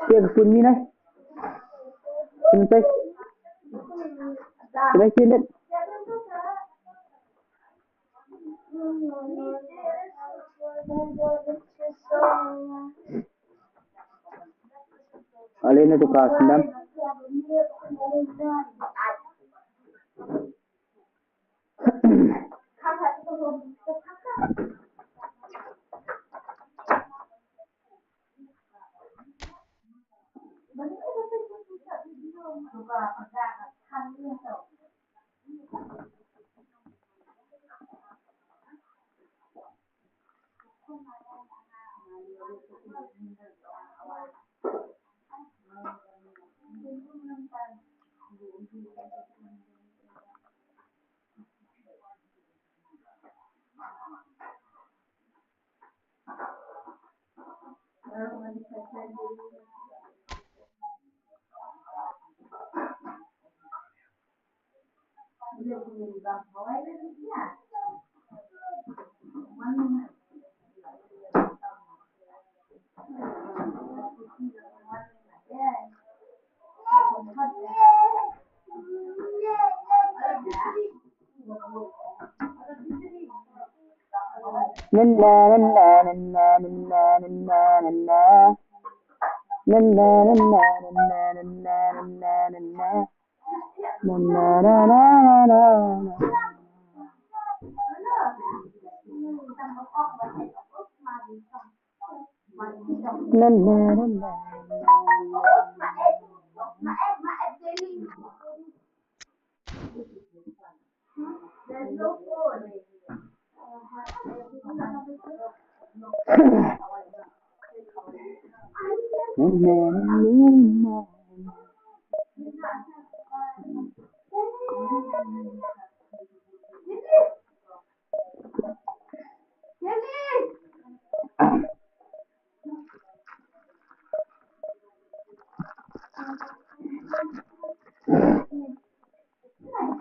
Tiền phun mi này. Phun tay. Cái này tiền đấy. Alena tu kasih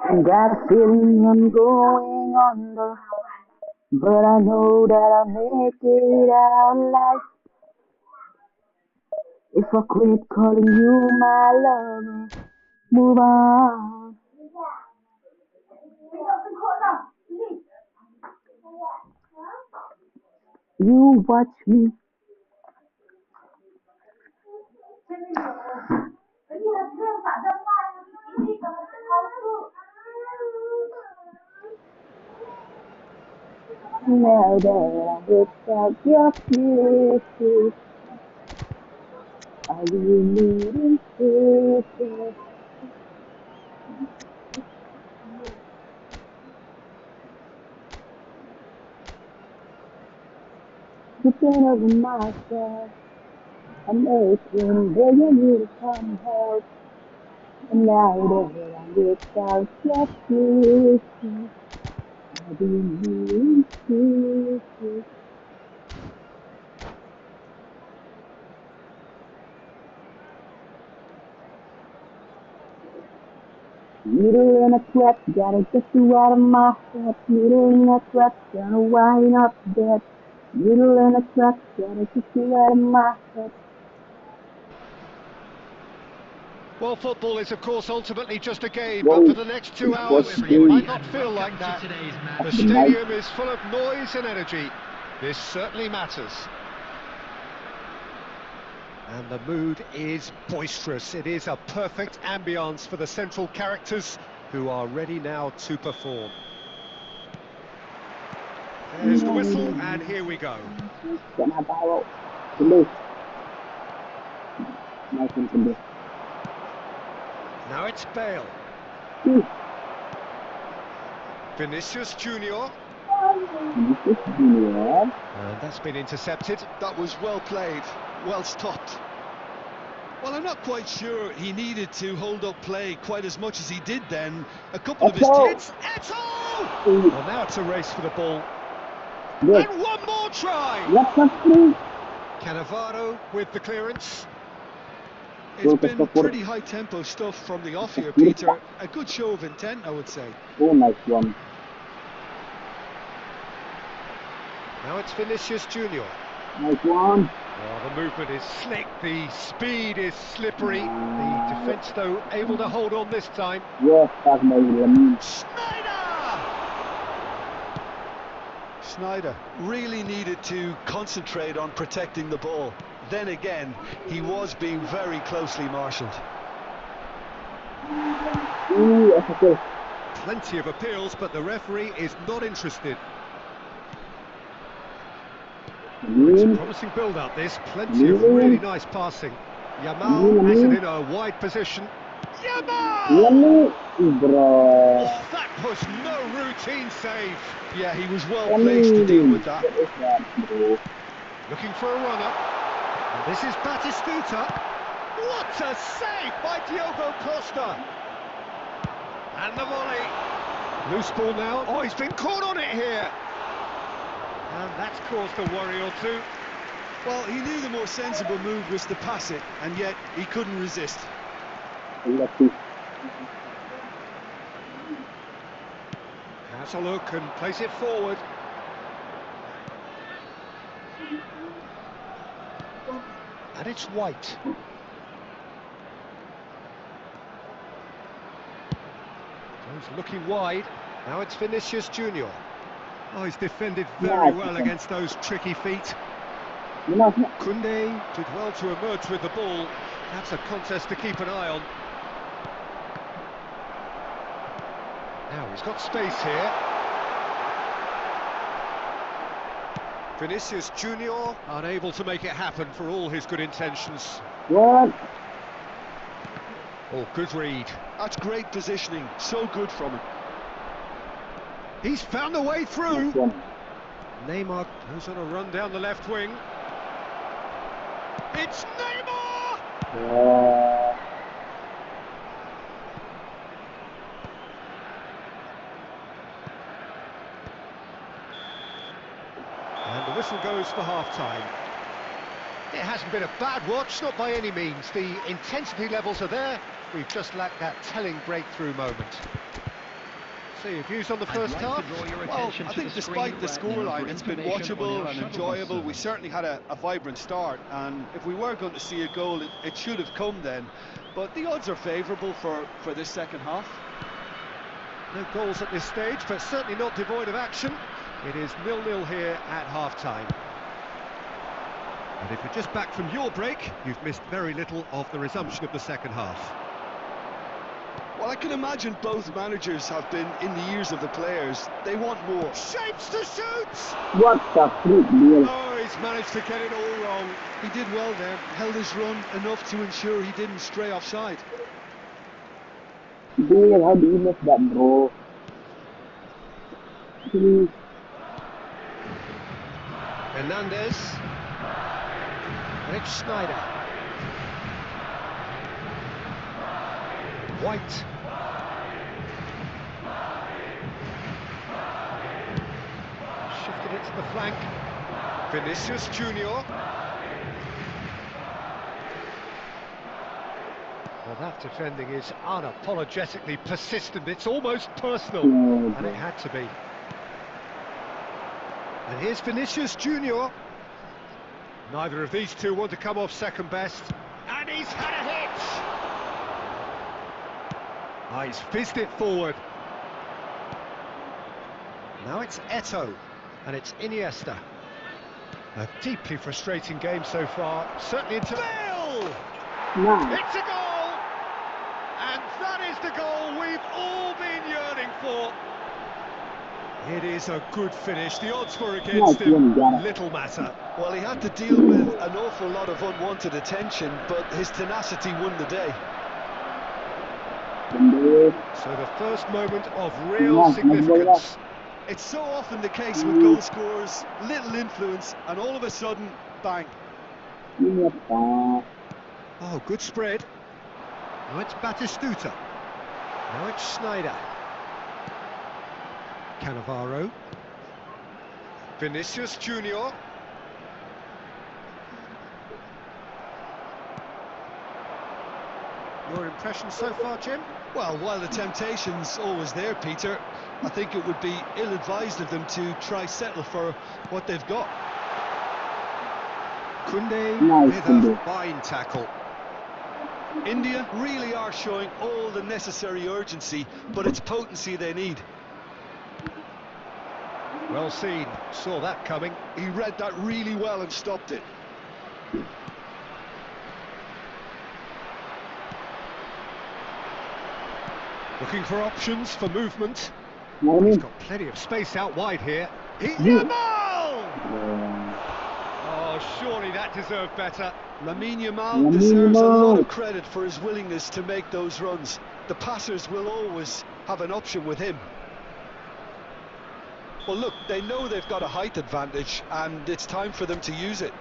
I got a feeling I'm going under, but I know that I'll make it out alive. If I quit calling you my lover, move on. You watch me. Now that I'm without your kisses, are you needing kisses? Tripping over myself, I'm aching, begging you to come help. And now that I'm without your kisses, are you needing kisses? Needle in a sweat, gotta get you out of my head. Needle in a sweat, gonna wind up dead. Needle in a sweat, gotta get you out of my head. Well, football is, of course, ultimately just a game, but for the next 2 hours, it might not feel like that. The stadium is full of noise and energy. This certainly matters. And the mood is boisterous. It is a perfect ambience for the central characters who are ready now to perform. There's the whistle, and here we go. Now it's Bale. Vinicius Junior. And that's been intercepted. That was well played, well stopped. Well, I'm not quite sure he needed to hold up play quite as much as he did then. A couple of his hits. Eto'o! Well, now it's a race for the ball. And one more try! Cannavaro with the clearance. It's been pretty high-tempo stuff from the off here, Peter. A good show of intent, I would say. Oh, nice one. Now it's Vinicius Junior. Nice one. Well, the movement is slick, the speed is slippery. The defence, though, able to hold on this time. Yes, that's my Lamine. Sneijder really needed to concentrate on protecting the ball. Then again, he was being very closely marshalled. That's okay. Plenty of appeals, but the referee is not interested. It's a promising build-up, this. Plenty of really nice passing. Yamal has it in a wide position. Yamal! Bro. Oh, that was no routine save. Yeah, he was well placed to deal with that. Looking for a runner. And this is Batistuta. What a save by Diogo Costa. And the volley. Loose ball now. Oh, he's been caught on it here. And that's caused a worry or two. Well, he knew the more sensible move was to pass it, and yet he couldn't resist. Has a look and plays it forward. And it's White. He's looking wide. Now it's Vinicius Junior. Oh, he's defended very well against those tricky feet. Koundé did well to emerge with the ball. That's a contest to keep an eye on. Now he's got space here. Vinicius Junior unable to make it happen for all his good intentions. What? Oh, good read. That's great positioning. So good from him. He's found a way through. Neymar goes on a run down the left wing. It's Neymar! And the whistle goes for half-time. It hasn't been a bad watch, not by any means. The intensity levels are there. We've just lacked that telling breakthrough moment. So your views on the first half? Well, I think despite the scoreline, it's been watchable and enjoyable. We certainly had a vibrant start, and if we were going to see a goal, it should have come then. But the odds are favourable for this second half. No goals at this stage, but certainly not devoid of action. It is 0-0 here at half-time. And if you're just back from your break, you've missed very little of the resumption of the second half. Well, I can imagine both managers have been in the ears of the players. They want more. Shapes to shoot! What the freak, deal? Oh, he's managed to get it all wrong. He did well there, held his run enough to ensure he didn't stray offside. Deal, how do you miss that, bro? Hernandez. And it's Sneijder. White. Shifted it to the flank. Vinicius Junior. Well, that defending is unapologetically persistent. It's almost personal, and it had to be. And here's Vinicius Junior. Neither of these two want to come off second best. And he's had a hit! Oh, he's fizzed it forward. Now it's Eto'o, and it's Iniesta. A deeply frustrating game so far, certainly into... Bale! It's a goal! And that is the goal we've all been yearning for. It is a good finish. The odds were against him. Little matter. Well, he had to deal with an awful lot of unwanted attention, but his tenacity won the day. So the first moment of real significance. It's so often the case with goal scorers, little influence, and all of a sudden, bang. Oh, good spread. Now it's Batistuta. Now it's Sneijder. Cannavaro. Vinicius Junior. Your impression so far, Jim? Well, while the temptation's always there, Peter, I think it would be ill-advised of them to try settle for what they've got. Koundé Nice, with Koundé. a fine tackle. India really are showing all the necessary urgency, but it's potency they need. Well seen, saw that coming. He read that really well and stopped it. Looking for options for movement. You know what I He's mean? got plenty of space out wide here. Yeah. Yamal! Oh, surely that deserved better. Lamine Yamal Lamine deserves a lot Yamal. of credit for his willingness to make those runs. The passers will always have an option with him. Well, look, they know they've got a height advantage, and it's time for them to use it.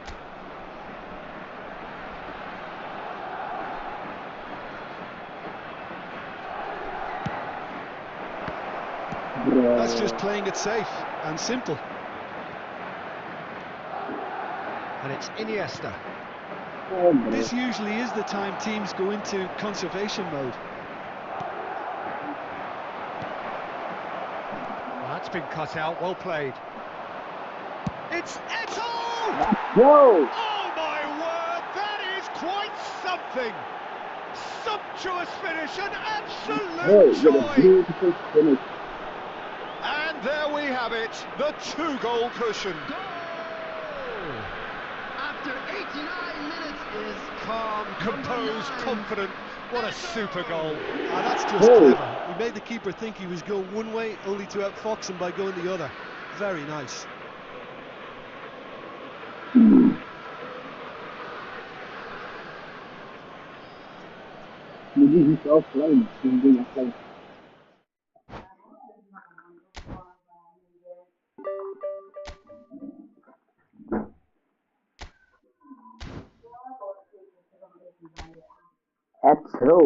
That's just playing it safe and simple. And it's Iniesta. This usually is the time teams go into conservation mode. That's been cut out, well played. It's Eto'o! Yo! Oh my word, that is quite something! Sumptuous finish, an Hey, absolute with a joy! beautiful finish. And there we have it, the 2-goal cushion. After 89 minutes is Calm, composed, confident. What a super goal. Ah, that's just clever. He made the keeper think he was going one way, only to outfox him by going the other. Very nice. Maybe he's offline. He's doing offline. Eto'o.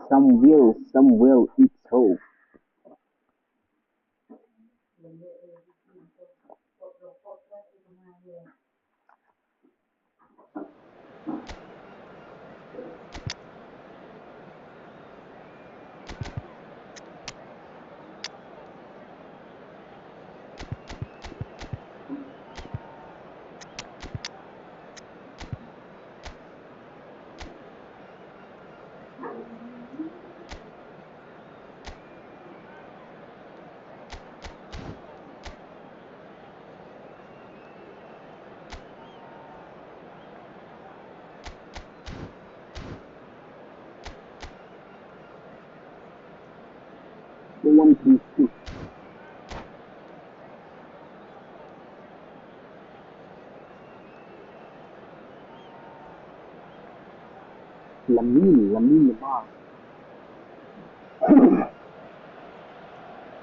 Some will, it's so. The 1-2-2. Lamine Yamal.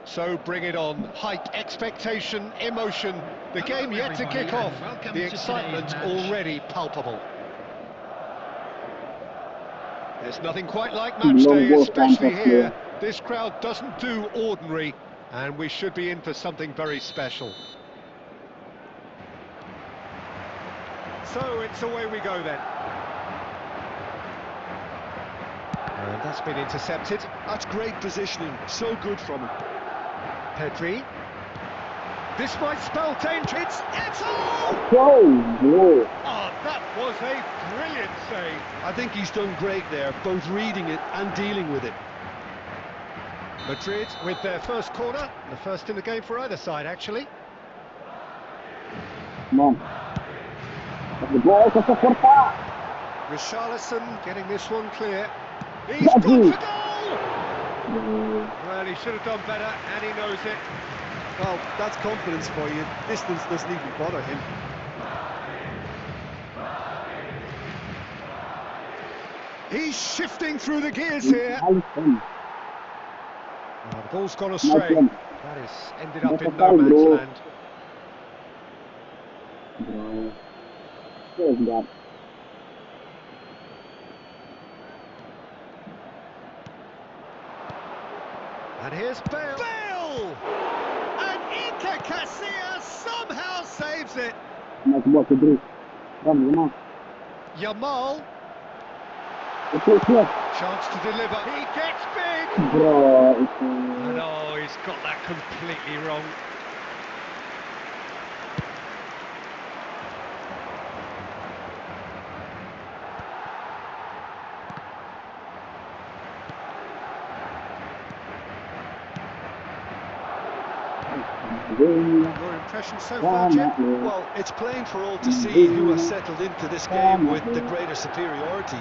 So bring it on. Hype, expectation, emotion. The game yet to kick off. The excitement already palpable. There's nothing quite like match day, especially here. This crowd doesn't do ordinary, and we should be in for something very special. So it's away we go then. And that's been intercepted. That's great positioning, so good from him. Pedri. This might spell danger. It's Eto'o! Oh, Oh, that was a brilliant save. I think he's done great there, both reading it and dealing with it. Madrid with their first corner, the first in the game for either side, actually. come on. The ball to Porta. Richarlison getting this one clear. He's gone for goal! Well, he should have done better, and he knows it. Well, that's confidence for you. Distance doesn't even bother him. He's shifting through the gears here. Nice one. Oh, the ball's gone astray. one. That has ended up That's in a no foul, man's bro. land. Bro. Where's that? And here's Bale. Bale! And Iker Casillas somehow saves it. Nice ball to do. Run, come on. Yamal, It's right here. chance to deliver. He gets big. Bro, it's And oh, he's got that completely wrong. Your impression so far, Jeff? Well, it's plain for all to see who has settled into this game with the greater superiority.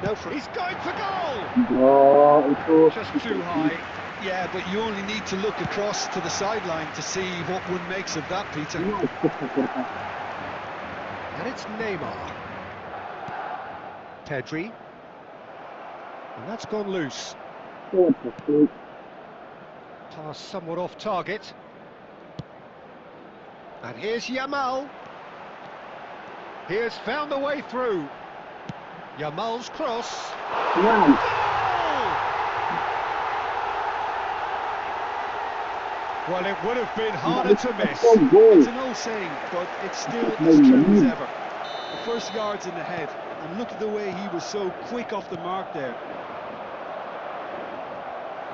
Now for He's going for goal. Bro, it's Just too high. yeah, but you only need to look across to the sideline to see what one makes of that, Peter. nice. And it's Neymar. Pedri. And that's gone loose. Pass somewhat off target. And here's Yamal. He has found the way through. Yamal's cross. Nice. Goal! Well, it would have been harder to miss. It's an old saying, but it's still as true as ever. The first yard's in the head, and look at the way he was so quick off the mark there.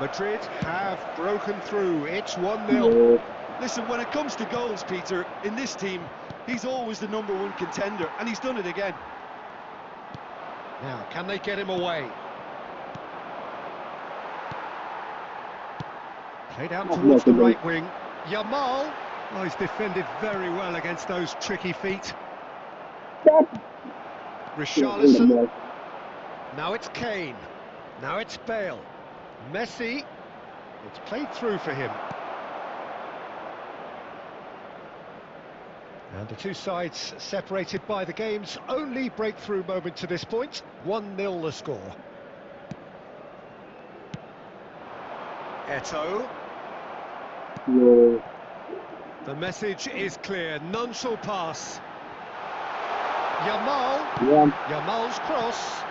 Madrid have broken through. It's 1-0. Listen, when it comes to goals, Peter, in this team, he's always the #1 contender, and he's done it again. Now, can they get him away? Played out towards the right wing. Yamal. Oh, he's defended very well against those tricky feet. Richarlison. Now it's Kane. Now it's Bale. Messi. It's played through for him. And the two sides separated by the game's only breakthrough moment to this point. 1-0 the score. Eto'o. The message is clear. None shall pass. Yamal. Yamal's cross.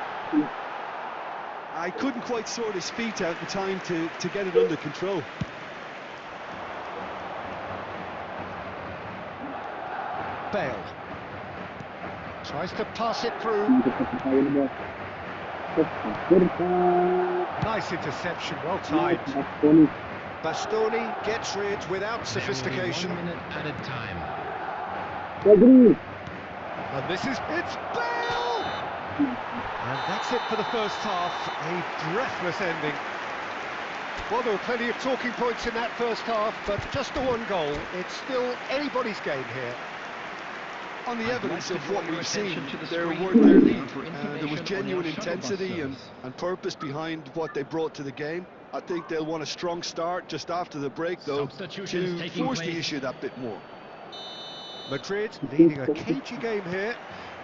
I couldn't quite sort his feet out in time to get it under control. Bale tries to pass it through. Nice interception, well timed. Bastoni gets rid without sophistication. 1 minute added time. And it's Bale! And that's it for the first half. A breathless ending. Well, there were plenty of talking points in that first half, but just the one goal. It's still anybody's game here. On the evidence of what we've seen, there weren't their lead. There was genuine intensity and purpose behind what they brought to the game. I think they'll want a strong start just after the break, though, to force the issue that bit more. Madrid leading a cagey game here.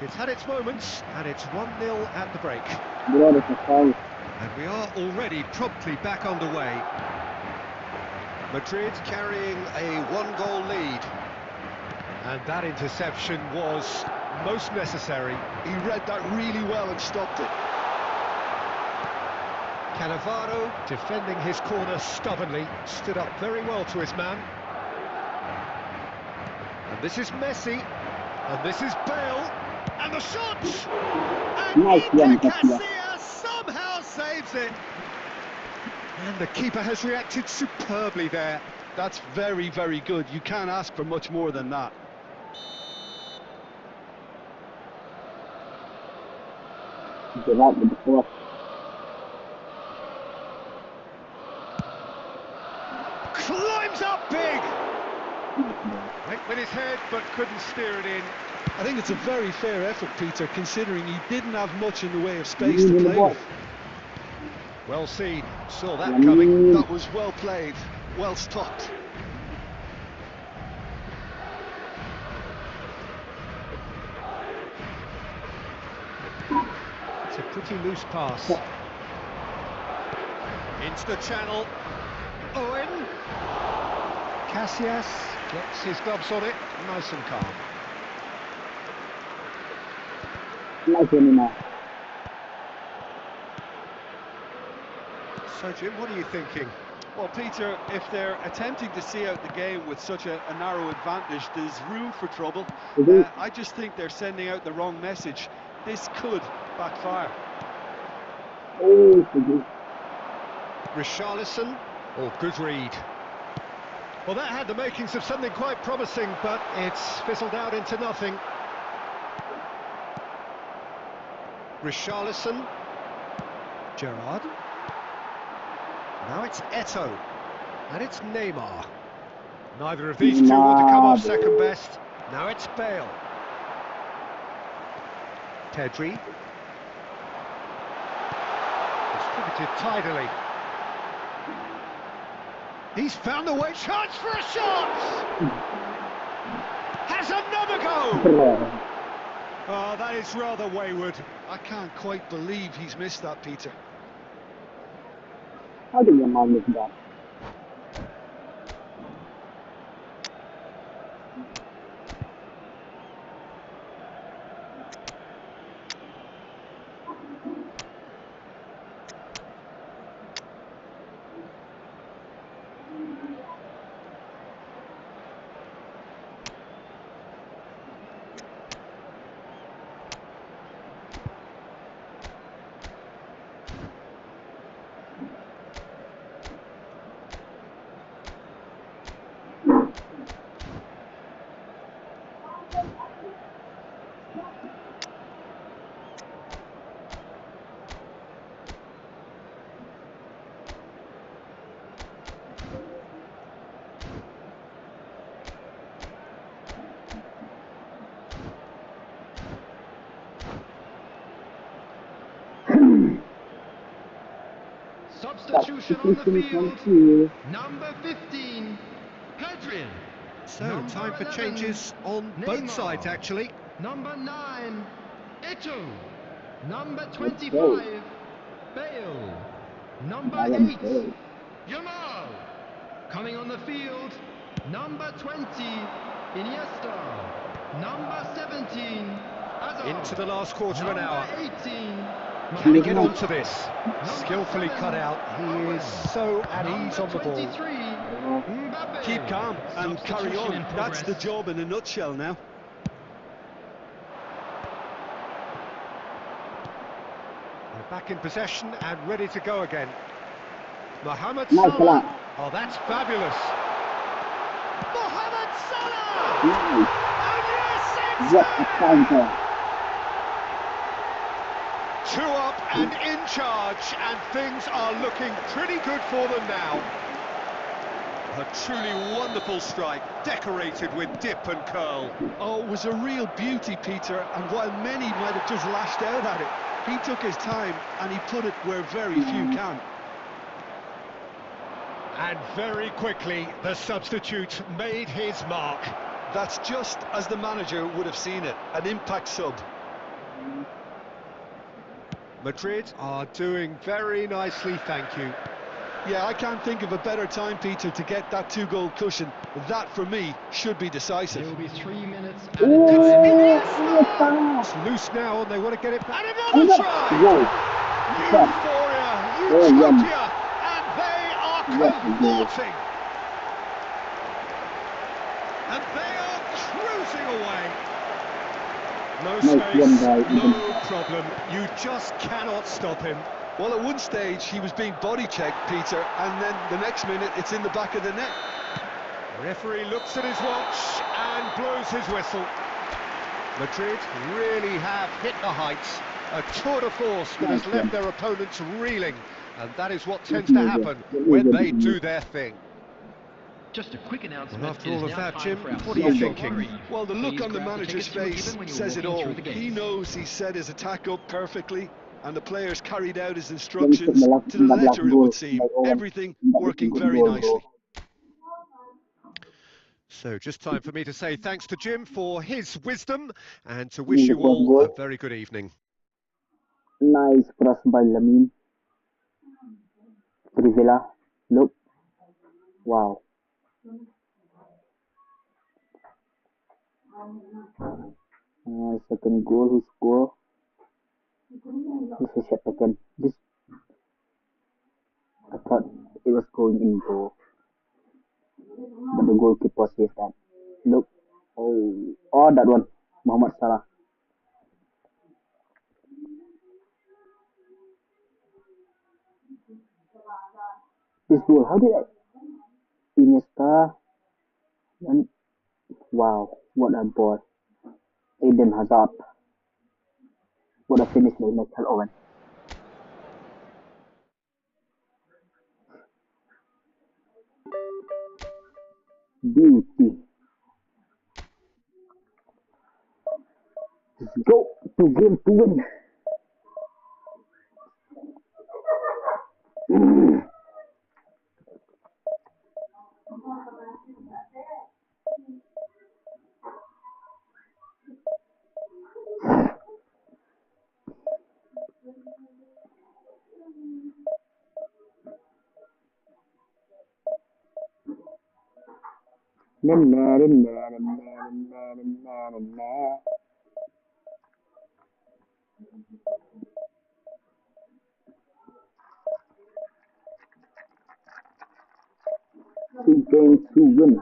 It's had its moments, and it's 1-0 at the break. And we are already promptly back underway. Madrid carrying a 1-goal lead. And that interception was most necessary. He read that really well and stopped it. Cannavaro, defending his corner stubbornly, stood up very well to his man. And this is Messi. And this is Bale. And the shot! And Iker Casillas somehow saves it. And the keeper has reacted superbly there. That's very, very good. You can't ask for much more than that. Climbs up big! Went with his head, but couldn't steer it in. I think it's a very fair effort, Peter, considering he didn't have much in the way of space to play with. Well seen, saw that coming. That was well played, well stopped. It's a pretty pretty loose pass. Into the channel. Owen. Casillas gets his gloves on it, nice and calm. So Jim, what are you thinking? Well, Peter, if they're attempting to see out the game with such a narrow advantage, there's room for trouble. I just think they're sending out the wrong message. This could backfire. Richarlison, or good read. Well, that had the makings of something quite promising, but it's fizzled out into nothing. Richarlison. Gerrard. Now it's Eto'o. And it's Neymar. Neither of these two want to come off second best. Now it's Bale. Pedri. Distributed tidily. He's found the way. Chance for a shot! Has another go! Oh, that is rather wayward. I can't quite believe he's missed that, Peter. How do you manage that? Substitution on the field. Number 15, Pedri. So, time for changes on both sides, actually. Number 9, Eto'o. Number 25, Bale. Number 8, Yamal. Coming on the field, number 20, Iniesta. Number 17, Hazard. Into the last quarter of an hour. 18, Can he get onto this? Skillfully cut out. He is so at ease on the ball. Keep calm and carry on. That's the job in a nutshell now. They're back in possession and ready to go again. Mohamed Salah. Oh, that's fabulous. Mohamed Salah! And yes, it's 2 up and in charge, and things are looking pretty good for them now. A truly wonderful strike, decorated with dip and curl. Oh, it was a real beauty, Peter, and while many might have just lashed out at it, he took his time and he put it where very few can. And very quickly, the substitute made his mark. That's just as the manager would have seen it, an impact sub. Madrid are doing very nicely, thank you. Yeah, I can't think of a better time, Peter, to get that 2-goal cushion. That, for me, should be decisive. There will be 3 minutes It's loose now, and they want to get it back. And another try! Euphoria, utopia, and they are cavorting. And they are cruising away. No space, no problem. You just cannot stop him. Well, at one stage, he was being body-checked, Peter, and then the next minute, it's in the back of the net. The referee looks at his watch and blows his whistle. Madrid really have hit the heights. A tour de force that has left their opponents reeling. And that is what tends to happen when they do their thing. Just a quick announcement. Well, after all of that, Jim, what are you thinking? Well, the look on the manager's face says it all. He knows he set his attack up perfectly, and the players carried out his instructions to the letter, it would seem. Everything working very nicely. So, just time for me to say thanks to Jim for his wisdom, and to wish you all a very good evening. Nice cross by Lamine. Trivela. Look. Wow. Second goal, who score? This is a second. This I thought it was going in goal, but the goalkeeper saved that. Look. Oh, that one. Mohamed Salah. This goal, how did I? Iniesta. And wow, what a ball. Eden Hazard. What a finish by Michael Owen. Beauty. Let's go to game to win. Game to win.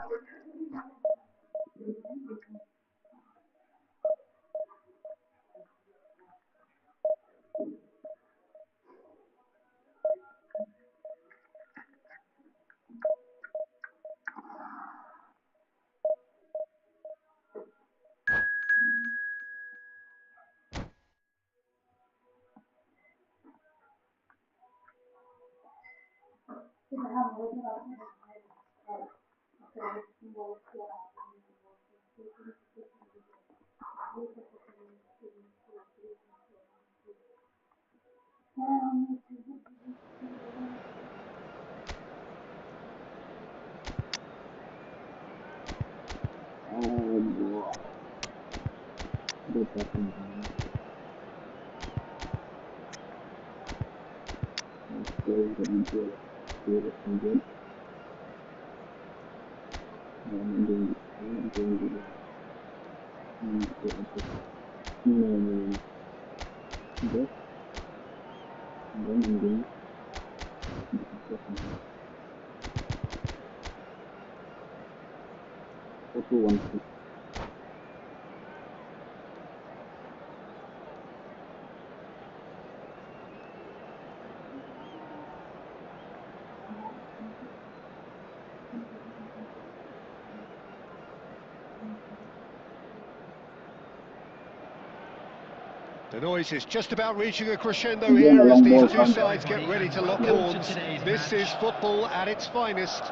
The noise is just about reaching a crescendo here as these two sides get ready to lock horns. This is football at its finest.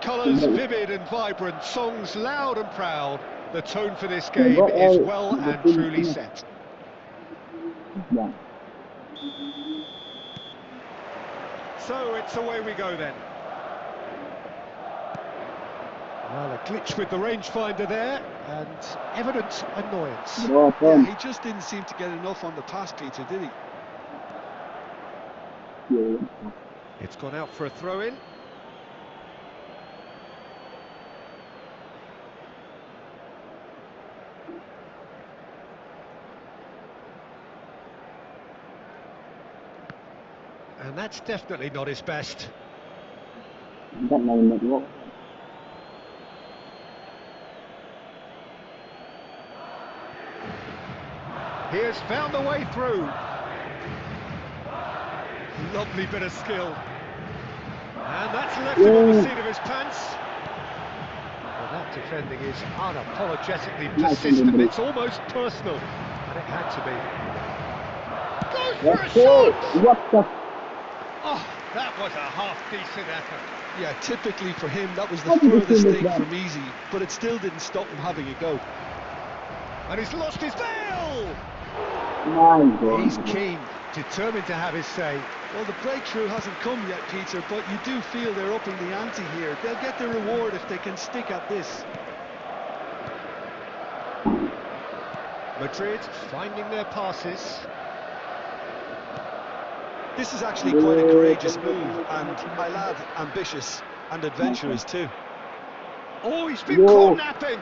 Colours vivid and vibrant, songs loud and proud. The tone for this game is well and truly set. So it's away we go then. Well, a glitch with the rangefinder there, and evident annoyance. Yeah, he just didn't seem to get enough on the pass, Peter, did he? It's gone out for a throw-in. And that's definitely not his best. He has found a way through. Lovely bit of skill. And that's left him on the seat of his pants. Well, that defending is unapologetically persistent. It's almost personal. And it had to be. Goes for a shot! What the? Oh, that was a half-decent effort. Yeah, typically for him, that was the furthest thing from easy, but it still didn't stop him having a go. And he's lost his veil! He's keen, determined to have his say. Well, the breakthrough hasn't come yet, Peter, but you do feel they're upping the ante here. They'll get their reward if they can stick at this. Madrid finding their passes. This is actually quite a courageous move, and my lad, ambitious and adventurous too. Oh, he's been caught napping.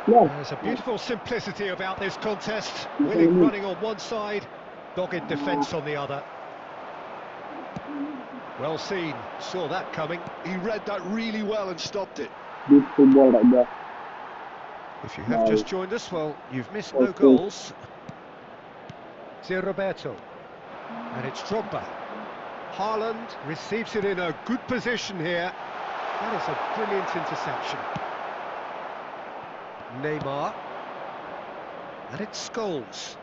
There's a beautiful simplicity about this contest. Willing running on one side, dogged defence on the other. Well seen, saw that coming. He read that really well and stopped it. Beautiful ball right there. If you have just joined us, well, you've missed no goals. Zé Roberto. And it's Drogba. Haaland receives it in a good position here. That is a brilliant interception. Neymar. And it's Scholes.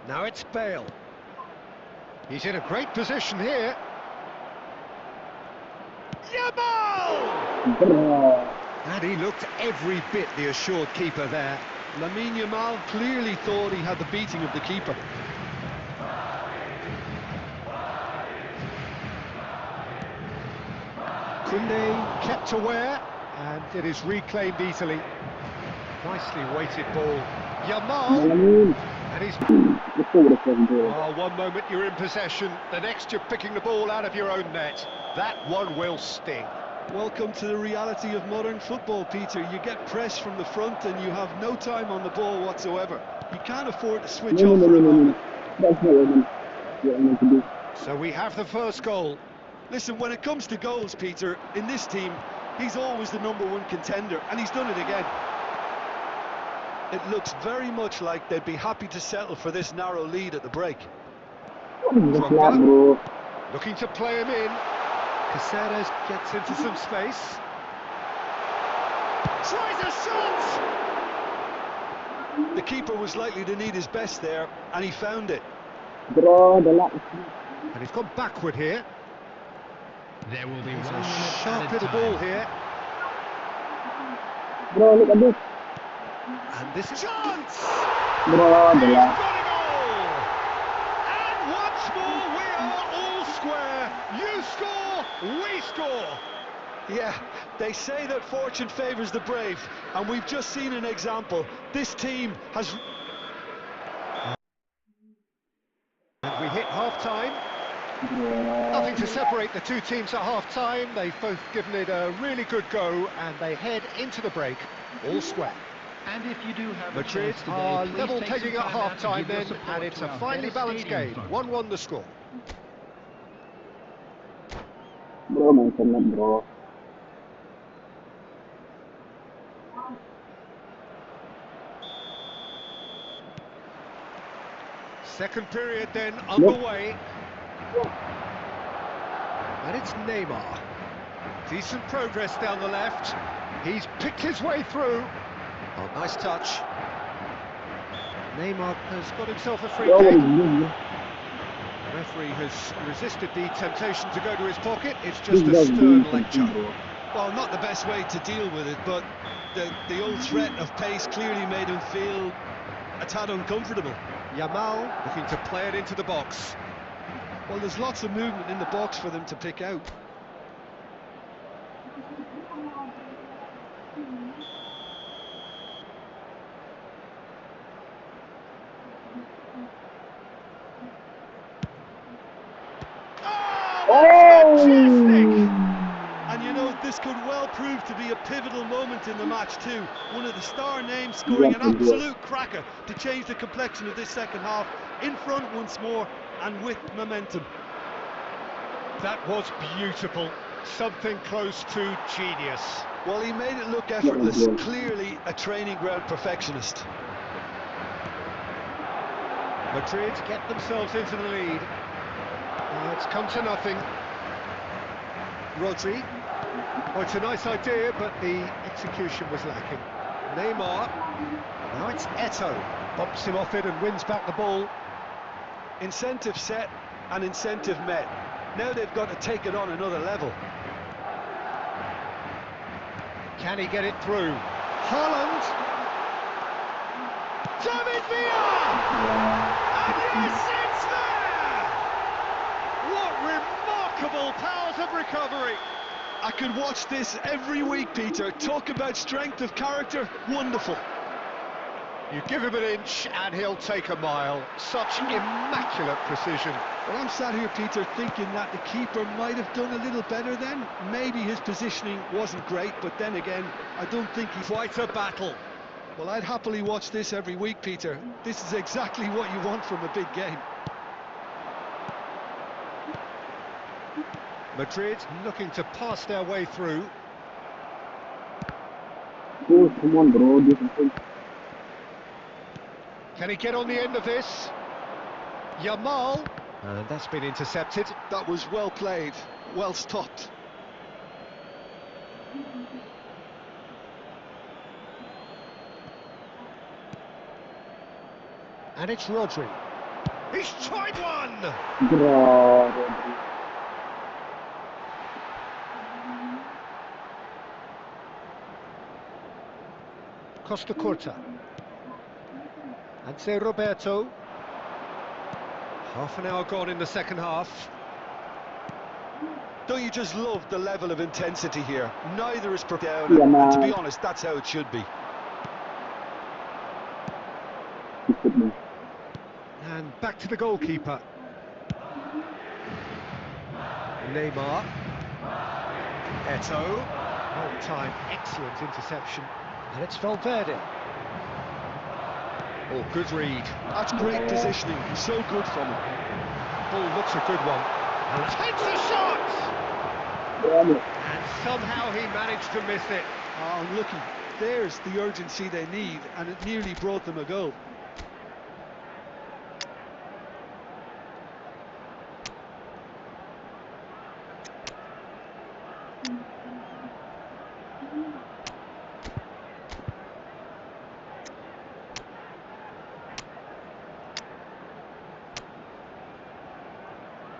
Now it's Bale. He's in a great position here. Yamal! And he looked every bit the assured keeper there. Lamine Yamal clearly thought he had the beating of the keeper. Koundé kept aware, and it is reclaimed easily. Nicely weighted ball. Yamal! And he's... Oh, one moment you're in possession, the next you're picking the ball out of your own net. That one will sting. Welcome to the reality of modern football, Peter. You get pressed from the front and you have no time on the ball whatsoever. You can't afford to switch off for a moment. So we have the first goal. Listen, when it comes to goals, Peter, in this team, he's always the #1 contender, and he's done it again. It looks very much like they'd be happy to settle for this narrow lead at the break. Drogba, looking to play him in. Caceres gets into some space. Tries a shot! The keeper was likely to need his best there, and he found it. And he's gone backward here. There will be It's 1 a minute sharp added little time. ball here. Look at this. And this is chance! Bro, He's got it all! And once more we are all square. You score, we score. Yeah, they say that fortune favours the brave, and we've just seen an example. This team has... And we hit half-time. Nothing to separate the two teams at half-time. They've both given it a really good go, and they head into the break all square. And if you do have Madrid a chance today, are please level take pegging some at time out to half-time give your then, support and it's to a our finely Venice balanced Stadium game. Fund. 1-1 the score. Bro, man, bro. Second period then underway. And it's Neymar. Decent progress down the left. He's picked his way through. Oh, nice touch. Neymar has got himself a free kick. The referee has resisted the temptation to go to his pocket. It's just a stern lecture. Well, not the best way to deal with it, but the old threat of pace clearly made him feel a tad uncomfortable. Yamal looking to play it into the box. Well, there's lots of movement in the box for them to pick out. Oh, fantastic! And you know, this could well prove to be a pivotal moment in the match too. One of the star names scoring an absolute cracker to change the complexion of this second half. In front once more and with momentum. That was beautiful. Something close to genius. Well, he made it look effortless. Clearly a training ground perfectionist. Madrid get themselves into the lead. It's come to nothing. Rodri. Oh, it's a nice idea, but the execution was lacking. Neymar. Now it's Eto'o. Bumps him off it and wins back the ball. Incentive set and incentive met. Now they've got to take it on another level. Can he get it through? Haaland! David Villa! And yes, it's there! What remarkable powers of recovery! I could watch this every week, Peter. Talk about strength of character, wonderful. You give him an inch and he'll take a mile. Such immaculate precision. Well, I'm sat here, Peter, thinking that the keeper might have done a little better then. Maybe his positioning wasn't great, but then again, I don't think he's... Quite a battle. Well, I'd happily watch this every week, Peter. This is exactly what you want from a big game. Madrid looking to pass their way through. Oh, come on, bro. Do something. Can he get on the end of this? Yamal. And that's been intercepted. That was well played, well stopped. And it's Rodri. He's tried one! Rodri. Costa Curta. Ante Roberto. Half an hour gone in the second half. Don't you just love the level of intensity here? Neither is prepared down, and to be honest, that's how it should be. And back to the goalkeeper. Neymar. Eto'o. All-time excellent interception. And it's Valverde. Oh, good read. That's great positioning. So good from him. Ball looks a good one. And takes a shot! And somehow he managed to miss it. Oh, looky, there's the urgency they need, and it nearly brought them a goal.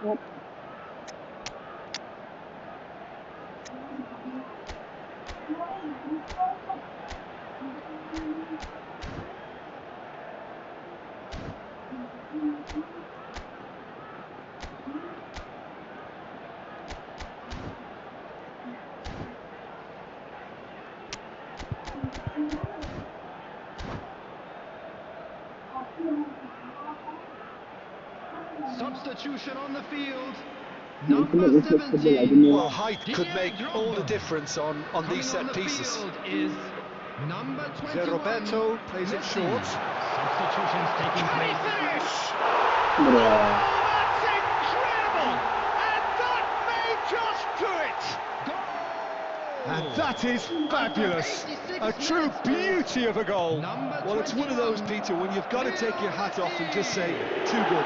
Yep. Substitution on the field. Number 17. Well, height could make all the difference on these set pieces. Is number 21. Roberto plays it short. Substitutions taking place. Finish! Yeah. That's incredible! And that may just do it! And that is fabulous! A true beauty of a goal. Well, it's one of those, Peter, when you've got to take your hat off and just say, too good.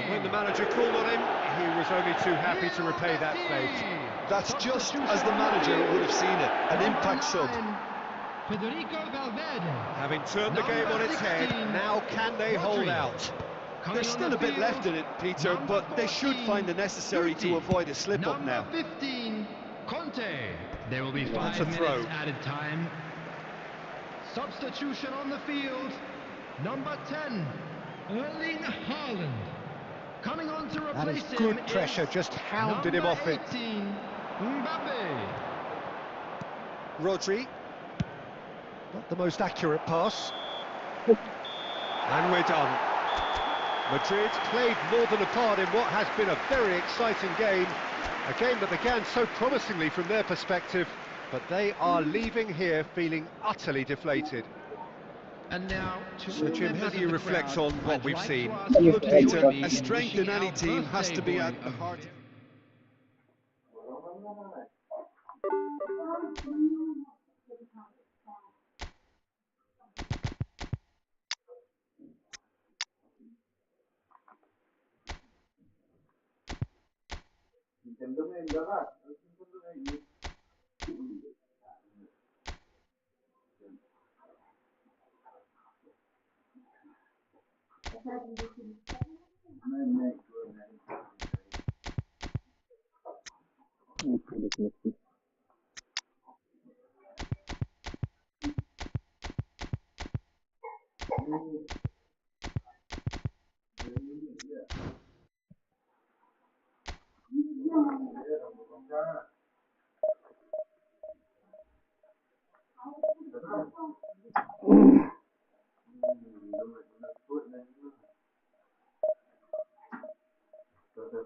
When the manager called on him, he was only too happy to repay that fate. That's just as the manager would have seen it, an impact sub. Federico Valverde. Having turned the game on its head, now can they hold out? There's still a bit left in it, Peter, but they should find the necessary to avoid a slip-up now. Number 15, Conte. There will be 5 minutes throw. added time. Substitution on the field. Number 10, Erling Haaland. Coming on to That replace is good him pressure, is just hounded him off it. 18, Mbappe. Rodri. Not the most accurate pass. And we're done. Madrid played more than a part in what has been a very exciting game. A game that began so promisingly from their perspective, but they are leaving here feeling utterly deflated. And now, to So, all Jim, how members do you of the reflect crowd, on what I'd we've like seen? to ask you Look, to Peter, join me a in strength in wishing any our team has to be birthday at boy the heart.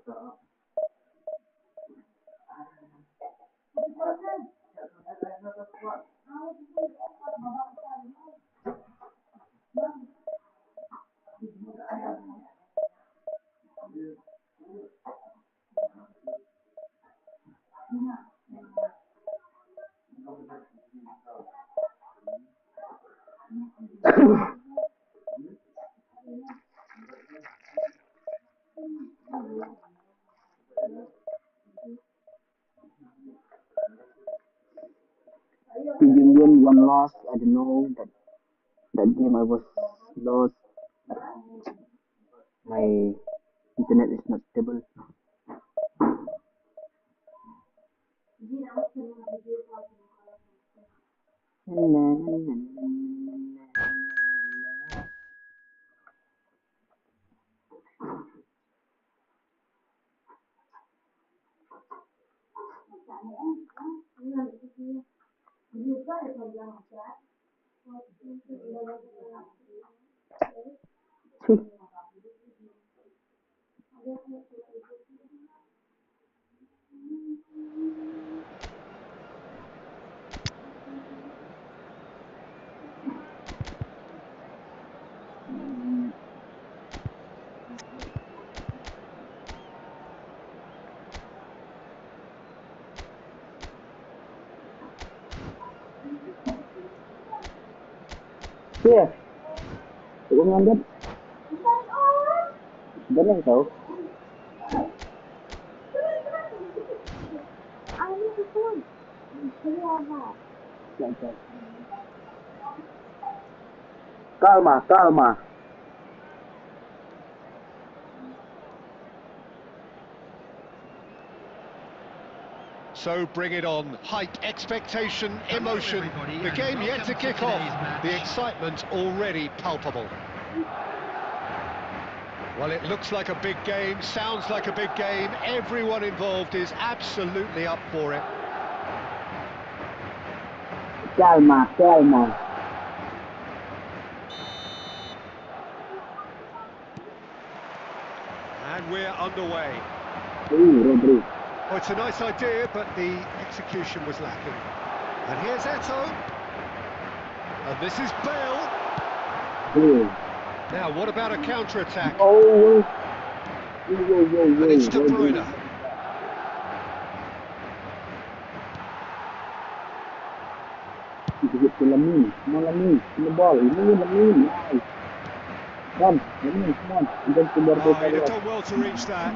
The Union one loss. I don't know that game I was lost. My internet is not stable. Iya, aku nganggap benar tau. Calma, calma. So bring it on. Hype, expectation, emotion. The game yet to kick off. The excitement already palpable. Well, it looks like a big game, sounds like a big game. Everyone involved is absolutely up for it. Calma, calma. And we're underway. Rodri. Oh, it's a nice idea, but the execution was lacking. And here's Eto'o. And this is Bale. Now, what about a counter-attack? Oh. And it's De Bruyne. Lamine, come on Lamine, in the ball, Lamine, nice. Come on. Oh, he'd have done well to reach that.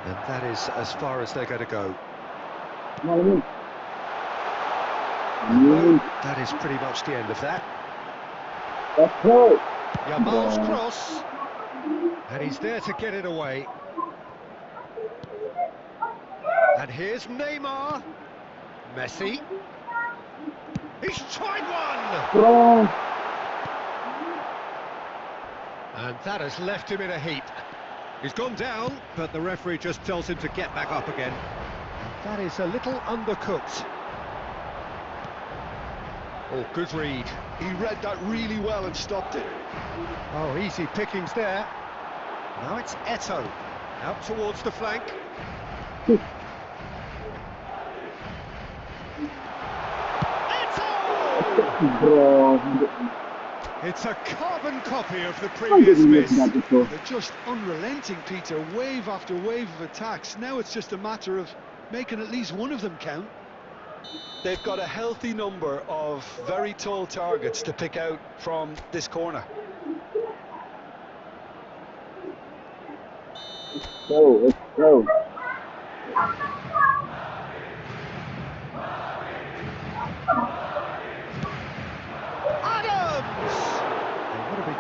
And that is as far as they're going to go. Come on Lamine. No, that is pretty much the end of that. Let's go. Yamal's cross. And he's there to get it away. And here's Neymar. Messi. He's tried one! And that has left him in a heap. He's gone down, but the referee just tells him to get back up again. And that is a little undercooked. Oh, good read. He read that really well and stopped it. Oh, easy pickings there. Now it's Eto'o, out towards the flank. It's a carbon copy of the previous miss. They're just unrelenting, Peter. Wave after wave of attacks. Now it's just a matter of making at least one of them count. They've got a healthy number of very tall targets to pick out from this corner. Let's go.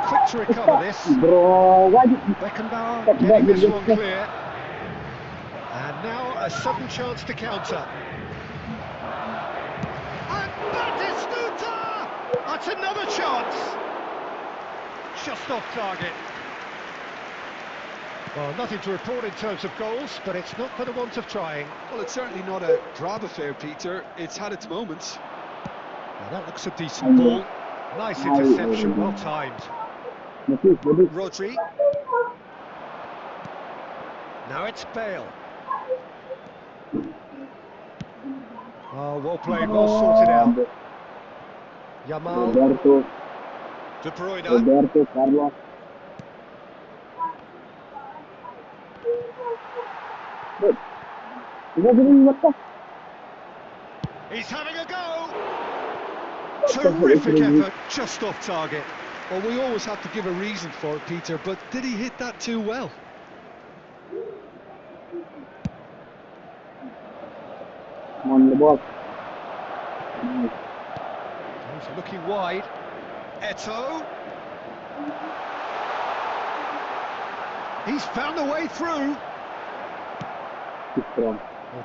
Quick to recover this. Bro, why did you... Beckenbauer getting this one clear. And now a sudden chance to counter. And Batistuta! That's another chance. Just off target. Well, nothing to report in terms of goals, but it's not for the want of trying. Well, it's certainly not a drab affair, Peter. It's had its moments. Well, that looks a decent ball. Nice interception, well timed. Rodri. Now it's Bale. Oh, well played, well sorted out. Yamal. Roberto. De Bruyne. Roberto Carlos. What the? He's having a go. Terrific effort, just off target. Well, we always have to give a reason for it, Peter, but did he hit that too well? On the ball. He's looking wide. Eto'o. He's found a way through. Well,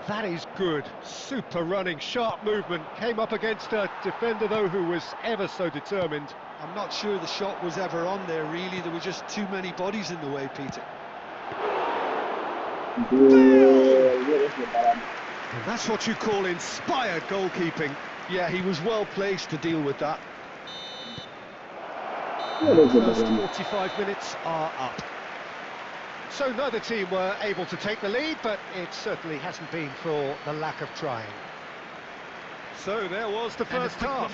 that is good. Super running, sharp movement. Came up against a defender, though, who was ever so determined. I'm not sure the shot was ever on there, really. There were just too many bodies in the way, Peter. And that's what you call inspired goalkeeping. Yeah, he was well placed to deal with that. The first 45 minutes are up. So neither team were able to take the lead, but it certainly hasn't been for the lack of trying. So there was the first half.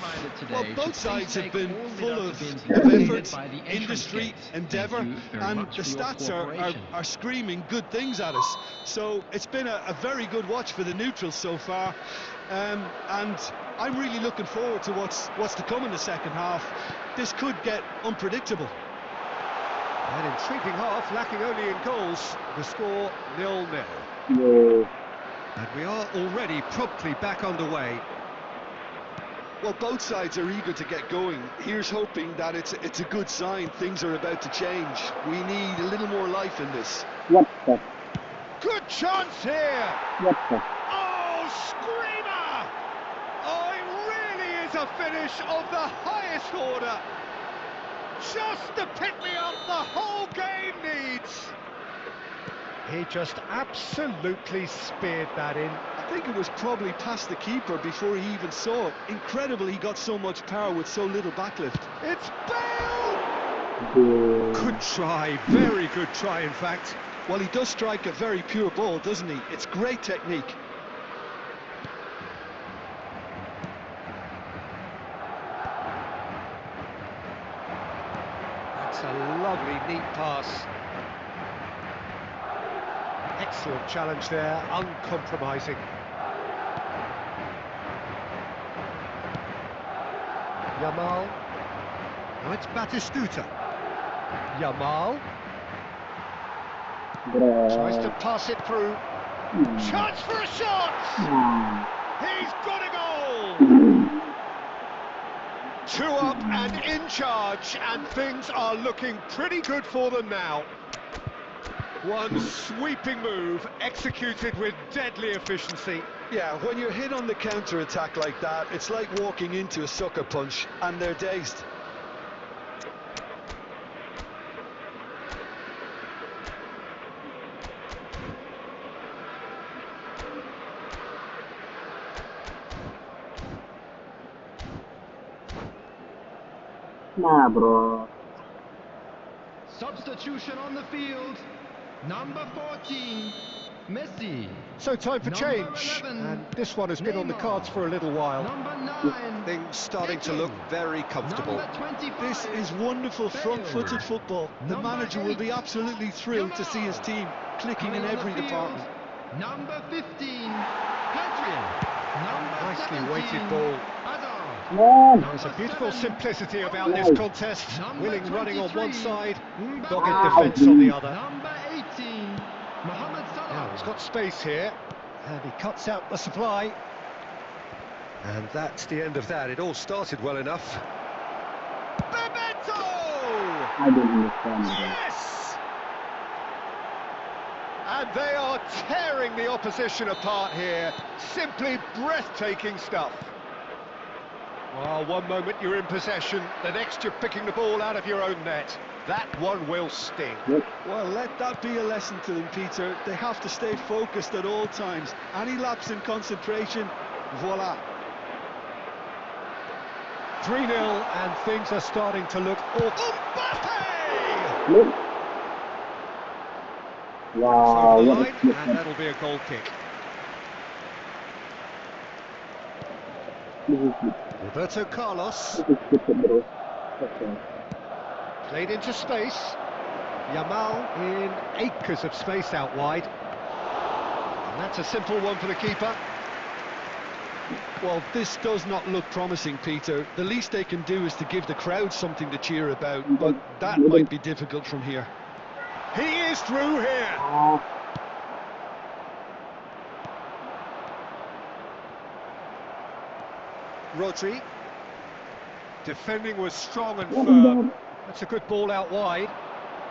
Well, both sides have been full of effort, industry, endeavour, and the stats are screaming good things at us. So it's been a very good watch for the neutrals so far, and I'm really looking forward to what's to come in the second half. This could get unpredictable. An intriguing half, lacking only in goals. The score 0-0. No. And we are already promptly back underway. Well, both sides are eager to get going. Here's hoping that it's a good sign. Things are about to change. We need a little more life in this. What the? Good chance here. What the? Oh, screamer! Oh, it really is a finish of the highest order. Just the pick-me-up the whole game needs. He just absolutely speared that in. I think it was probably past the keeper before he even saw it. Incredible he got so much power with so little backlift. It's Bale! Good try, very good try in fact. Well, he does strike a very pure ball, doesn't he? It's great technique. That's a lovely, neat pass. Excellent challenge there, uncompromising. Yamal. Now it's Batistuta. Yamal. Tries to pass it through. Chance for a shot! He's got a goal! 2 up and in charge, and things are looking pretty good for them now. One sweeping move, executed with deadly efficiency. Yeah, when you're hit on the counter-attack like that, it's like walking into a sucker punch, and they're dazed. Nah, bro. Substitution on the field. Number 14, Messi. So time for change, 11, and this one has been on the cards for a little while. Number 9, Things starting to look very comfortable. Number 25, This is wonderful front-footed football. The Number manager will be 8, absolutely thrilled to see his team clicking coming in on the every field, department. Number 15, Pedri. Number Nicely 17, weighted ball. Hazard. Man. There's a beautiful simplicity about Right. this contest. Number Willing running on one 23, side, Mbappe. dogged defence on the other. Number 18, Mohamed Now Salah. he's got space here, and he cuts out the supply. And that's the end of that. It all started well enough. Bebeto! I don't understand that. Yes! And they are tearing the opposition apart here. Simply breathtaking stuff. Well, one moment you're in possession, the next you're picking the ball out of your own net. That one will sting. Well, let that be a lesson to them, Peter. They have to stay focused at all times. Any lapse in concentration, voila. 3-0, and things are starting to look awful. Mbappe! Look. Wow, Over the what a line, flip. and that'll be a goal kick. This is Roberto Carlos. scripted, bro. Okay. Played into space. Yamal in acres of space out wide. And that's a simple one for the keeper. Well, this does not look promising, Peter. The least they can do is to give the crowd something to cheer about, but that might be difficult from here. He is through here. Rodri. Defending was strong and firm. That's a good ball out wide.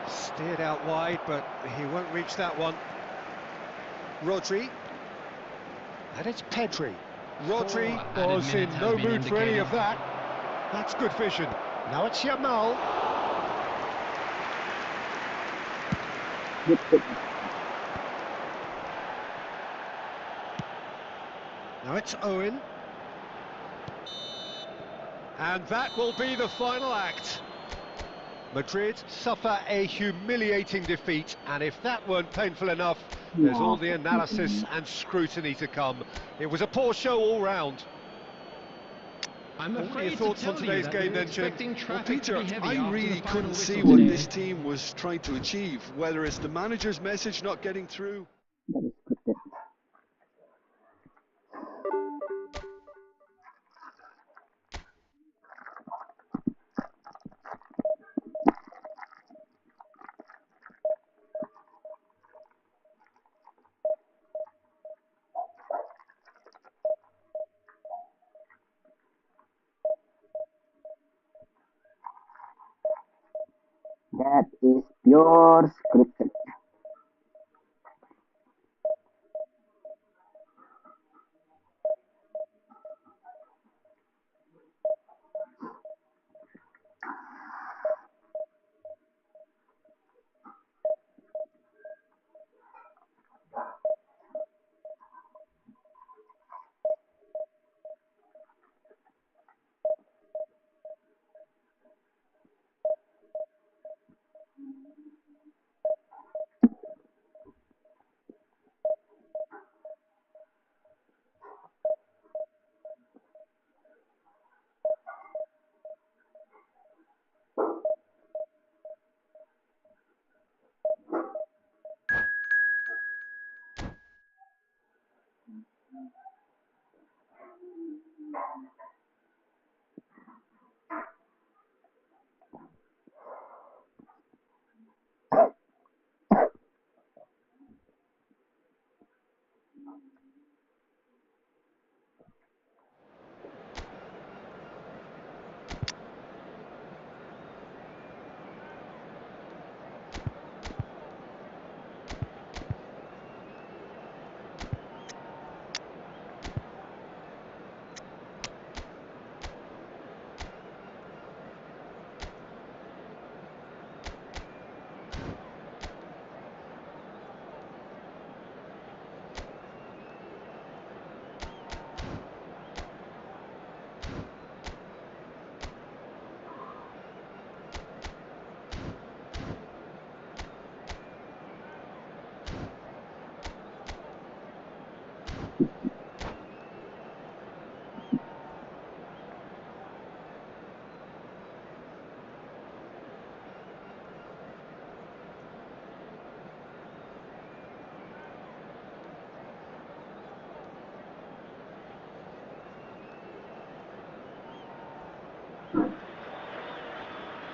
Steered out wide, but he won't reach that one. Rodri. And it's Pedri. Rodri was in no mood for any of that. That's good vision. Now it's Yamal. Now it's Owen. And that will be the final act. Madrid suffer a humiliating defeat, and if that weren't painful enough, there's all the analysis and scrutiny to come. It was a poor show all round. I'm What are afraid your thoughts to on tell today's you game that then, Jim? Well, Peter, I really couldn't see what this team was trying to achieve, whether it's the manager's message not getting through. That is scripted. That is pure scripted.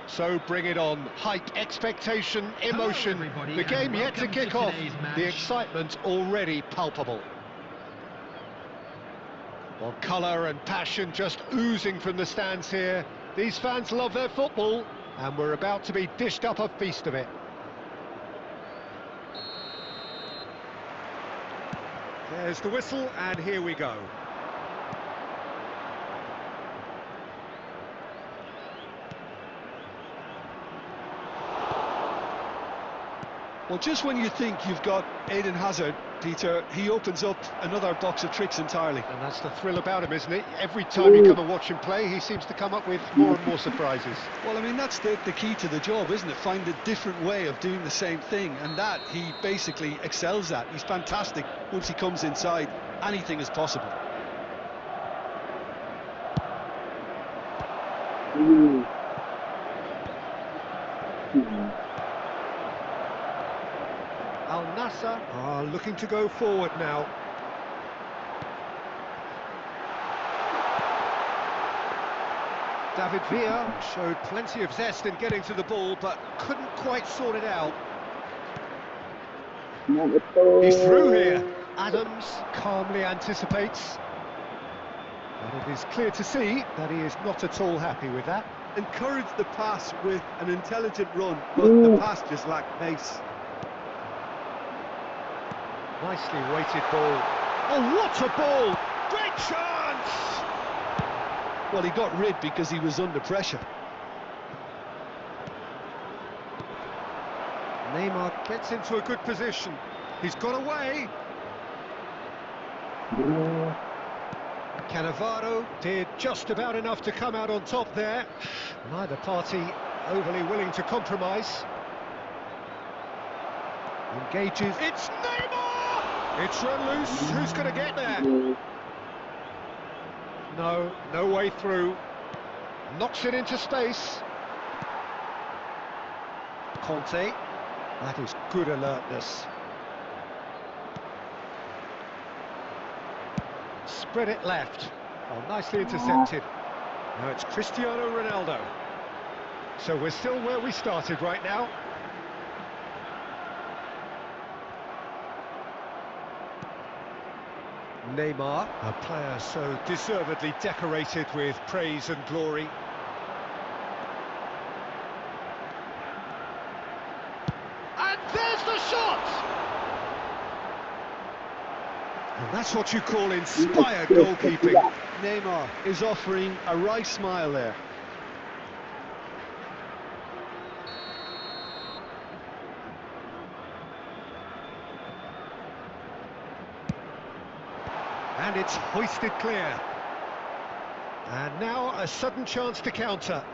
So bring it on. Hype, expectation, emotion. The game yet to kick off. The excitement already palpable. Well, colour and passion just oozing from the stands here. These fans love their football, and we're about to be dished up a feast of it. There's the whistle, and here we go. Well, just when you think you've got Eden Hazard, Peter, he opens up another box of tricks entirely. And that's the thrill about him, isn't it? Every time you come and watch him play, he seems to come up with more and more surprises. Well, I mean, that's the key to the job, isn't it? Find a different way of doing the same thing, and that he basically excels at. He's fantastic. Once he comes inside, anything is possible. Al Nassr are looking to go forward now. David Villa showed plenty of zest in getting to the ball, but couldn't quite sort it out. He's through here. Adams calmly anticipates. And it is clear to see that he is not at all happy with that. Encouraged the pass with an intelligent run, but the pass just lacked pace. Nicely weighted ball. Oh, what a ball! Great chance! Well, he got rid because he was under pressure. Neymar gets into a good position. He's got away. Cannavaro did just about enough to come out on top there. Neither party overly willing to compromise. Engages. It's Neymar! It's run loose. Who's going to get there? No way through. Knocks it into space. Conte. That is good alertness. Spread it left. Oh, nicely intercepted. Now it's Cristiano Ronaldo. So we're still where we started right now. Neymar, a player so deservedly decorated with praise and glory. And there's the shot! And that's what you call inspired goalkeeping. Neymar is offering a wry smile there. And it's hoisted clear. And now a sudden chance to counter.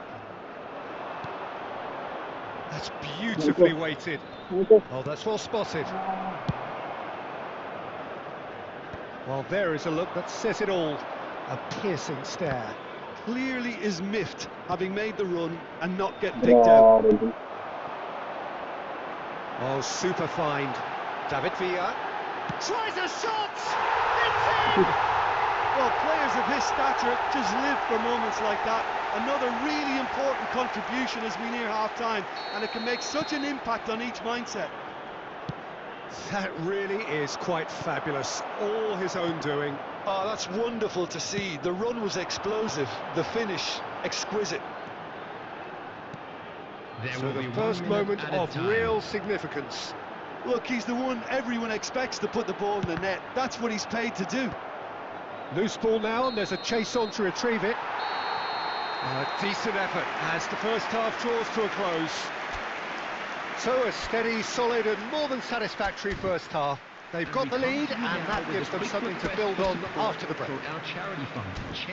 That's beautifully weighted. Oh, that's well spotted. Well, there is a look that says it all. A piercing stare. Clearly is miffed, having made the run and not get picked out. Oh, super find. David Villa tries a shot! It's in! Well, players of his stature just live for moments like that. Another really important contribution as we near half-time, and it can make such an impact on each mindset. That really is quite fabulous. All his own doing. Oh, that's wonderful to see. The run was explosive, the finish exquisite. So the first moment of real significance. Look, he's the one everyone expects to put the ball in the net. That's what he's paid to do. Loose ball now, and there's a chase on to retrieve it. A decent effort as the first half draws to a close. So a steady, solid and more than satisfactory first half. They've got the lead and that gives them something to build on after the break.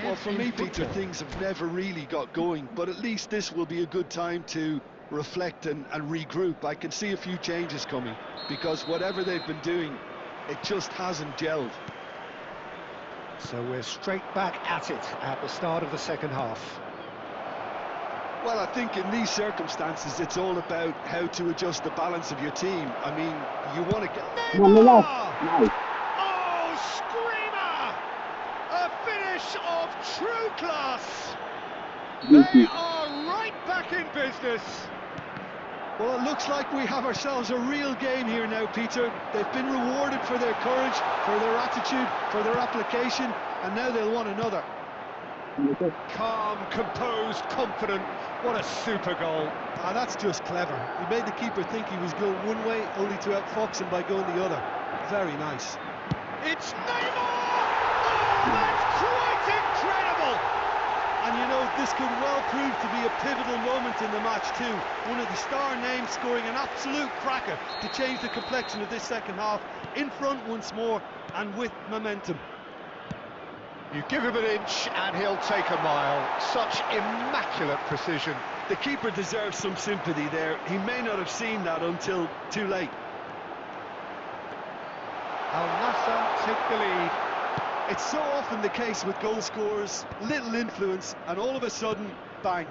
Well, for me, Peter, things have never really got going, but at least this will be a good time to reflect and regroup. I can see a few changes coming because whatever they've been doing, it just hasn't gelled. So we're straight back at it at the start of the second half. Well, I think in these circumstances, it's all about how to adjust the balance of your team. I mean, you want to get... Neymar! Oh, screamer! A finish of true class! They are right back in business. Well, it looks like we have ourselves a real game here now, Peter. They've been rewarded for their courage, for their attitude, for their application, and now they'll want another. Calm, composed, confident. What a super goal. Ah, that's just clever. He made the keeper think he was going one way, only to outfox him by going the other. Very nice. It's Neymar! Oh, that's quite incredible! And you know, this could well prove to be a pivotal moment in the match too. One of the star names scoring an absolute cracker to change the complexion of this second half. In front once more and with momentum. You give him an inch and he'll take a mile. Such immaculate precision. The keeper deserves some sympathy there. He may not have seen that until too late. Al Nassr take the lead. It's so often the case with goal scorers, little influence, and all of a sudden, bang.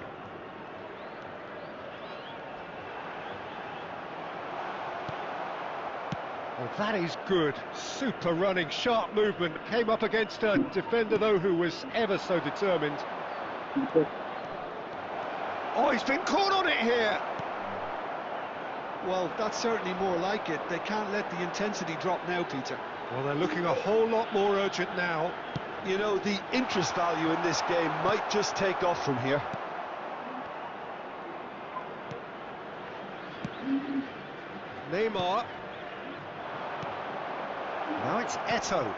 Well, that is good. Super running, sharp movement. Came up against a defender, though, who was ever so determined. Oh, he's been caught on it here. Well, that's certainly more like it. They can't let the intensity drop now, Peter. Well, they're looking a whole lot more urgent now. You know, the interest value in this game might just take off from here. Neymar. Now it's Eto'o.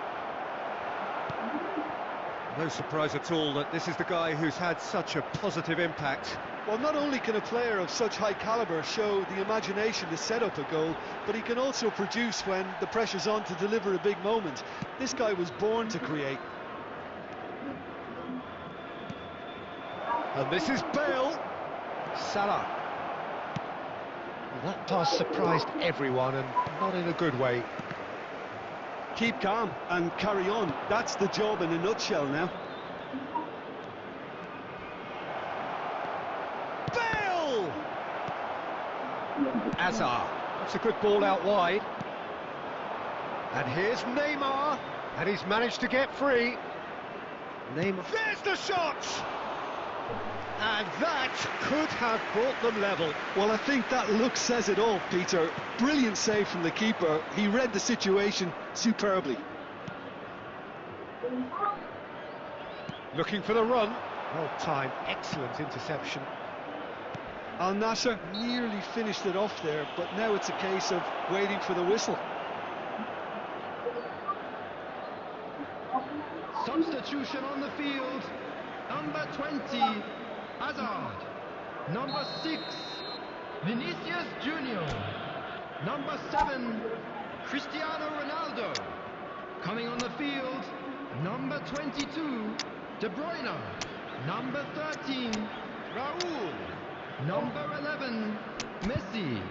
No surprise at all that this is the guy who's had such a positive impact. Well, not only can a player of such high calibre show the imagination to set up a goal, but he can also produce when the pressure's on to deliver a big moment. This guy was born to create. And this is Bale. Salah. Well, that pass surprised everyone, and not in a good way. Keep calm and carry on. That's the job in a nutshell now. Bale! Hazard. That's a good ball out wide. And here's Neymar. And he's managed to get free. Neymar. There's the shot! And that could have brought them level. Well, I think that look says it all, Peter. Brilliant save from the keeper. He read the situation superbly. Looking for the run. Well timed, excellent interception. Al Nassr nearly finished it off there, but now it's a case of waiting for the whistle. Substitution on the field. Number 20, Hazard. Number 6, Vinicius Junior. Number 7, Cristiano Ronaldo. Coming on the field, number 22, De Bruyne. Number 13, Raúl. Number 11, Messi.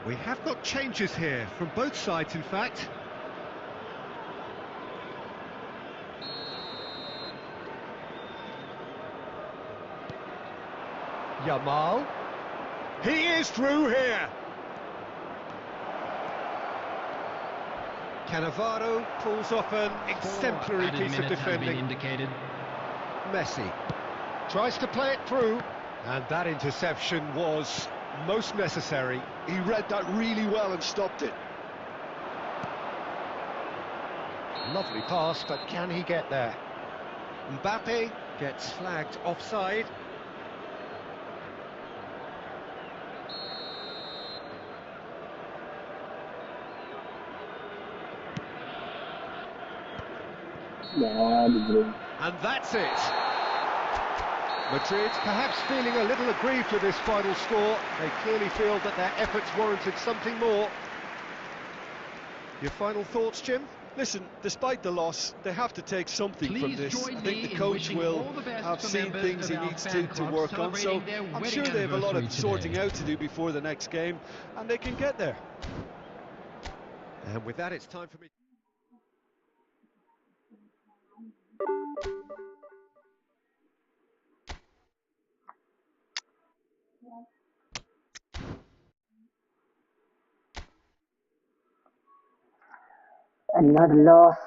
We have got changes here, from both sides in fact. Yamal. He is through here. Cannavaro pulls off an exemplary piece of defending. Messi tries to play it through, and that interception was most necessary. He read that really well and stopped it. Lovely pass, but can he get there? Mbappe gets flagged offside. And that's it. Madrid perhaps feeling a little aggrieved with this final score. They clearly feel that their efforts warranted something more. Your final thoughts, Jim? Listen, despite the loss, they have to take something from this. I think the coach will have seen things he needs to work on, so I'm sure they have a lot of sorting out to do before the next game, and they can get there. And with that, it's time for me. Another loss.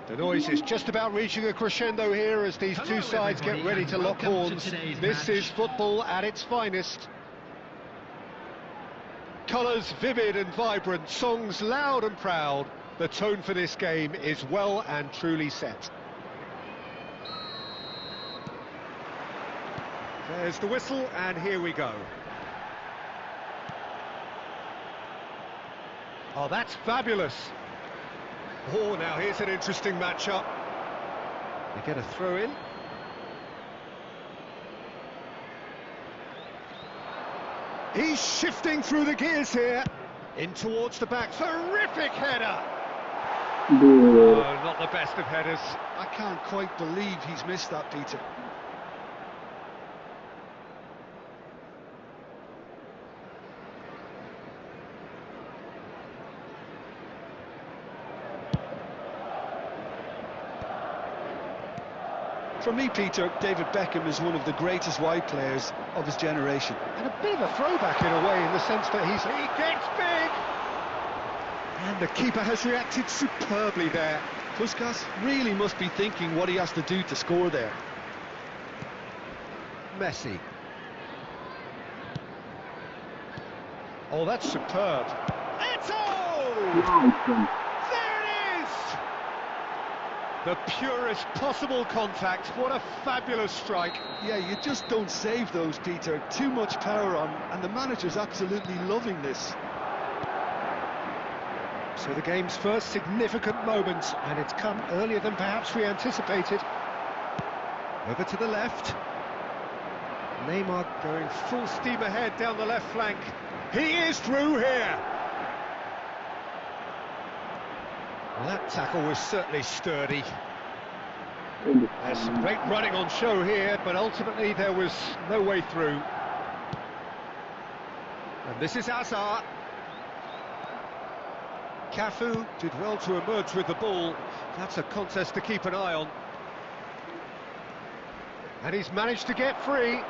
The noise is just about reaching a crescendo here as these two sides get ready to lock horns. This is football at its finest. Colours vivid and vibrant, songs loud and proud. The tone for this game is well and truly set. There's the whistle, and here we go. Oh, that's fabulous. Oh, now here's an interesting matchup. They get a throw in. He's shifting through the gears here. In towards the back. Terrific header. Oh, not the best of headers. I can't quite believe he's missed that, Peter. For me, Peter, David Beckham is one of the greatest wide players of his generation. And a bit of a throwback in a way, in the sense that he gets big! And the keeper has reacted superbly there. Puskas really must be thinking what he has to do to score there. Messi. Oh, that's superb. Eto'o! The purest possible contact. What a fabulous strike. Yeah, you just don't save those, Peter. Too much power on, and the manager's absolutely loving this. So the game's first significant moment, and it's come earlier than perhaps we anticipated. Over to the left. Neymar going full steam ahead down the left flank. He is through here. Well, that tackle was certainly sturdy. There's some great running on show here, but ultimately there was no way through. And this is Hazard. Cafu did well to emerge with the ball. That's a contest to keep an eye on. And he's managed to get free.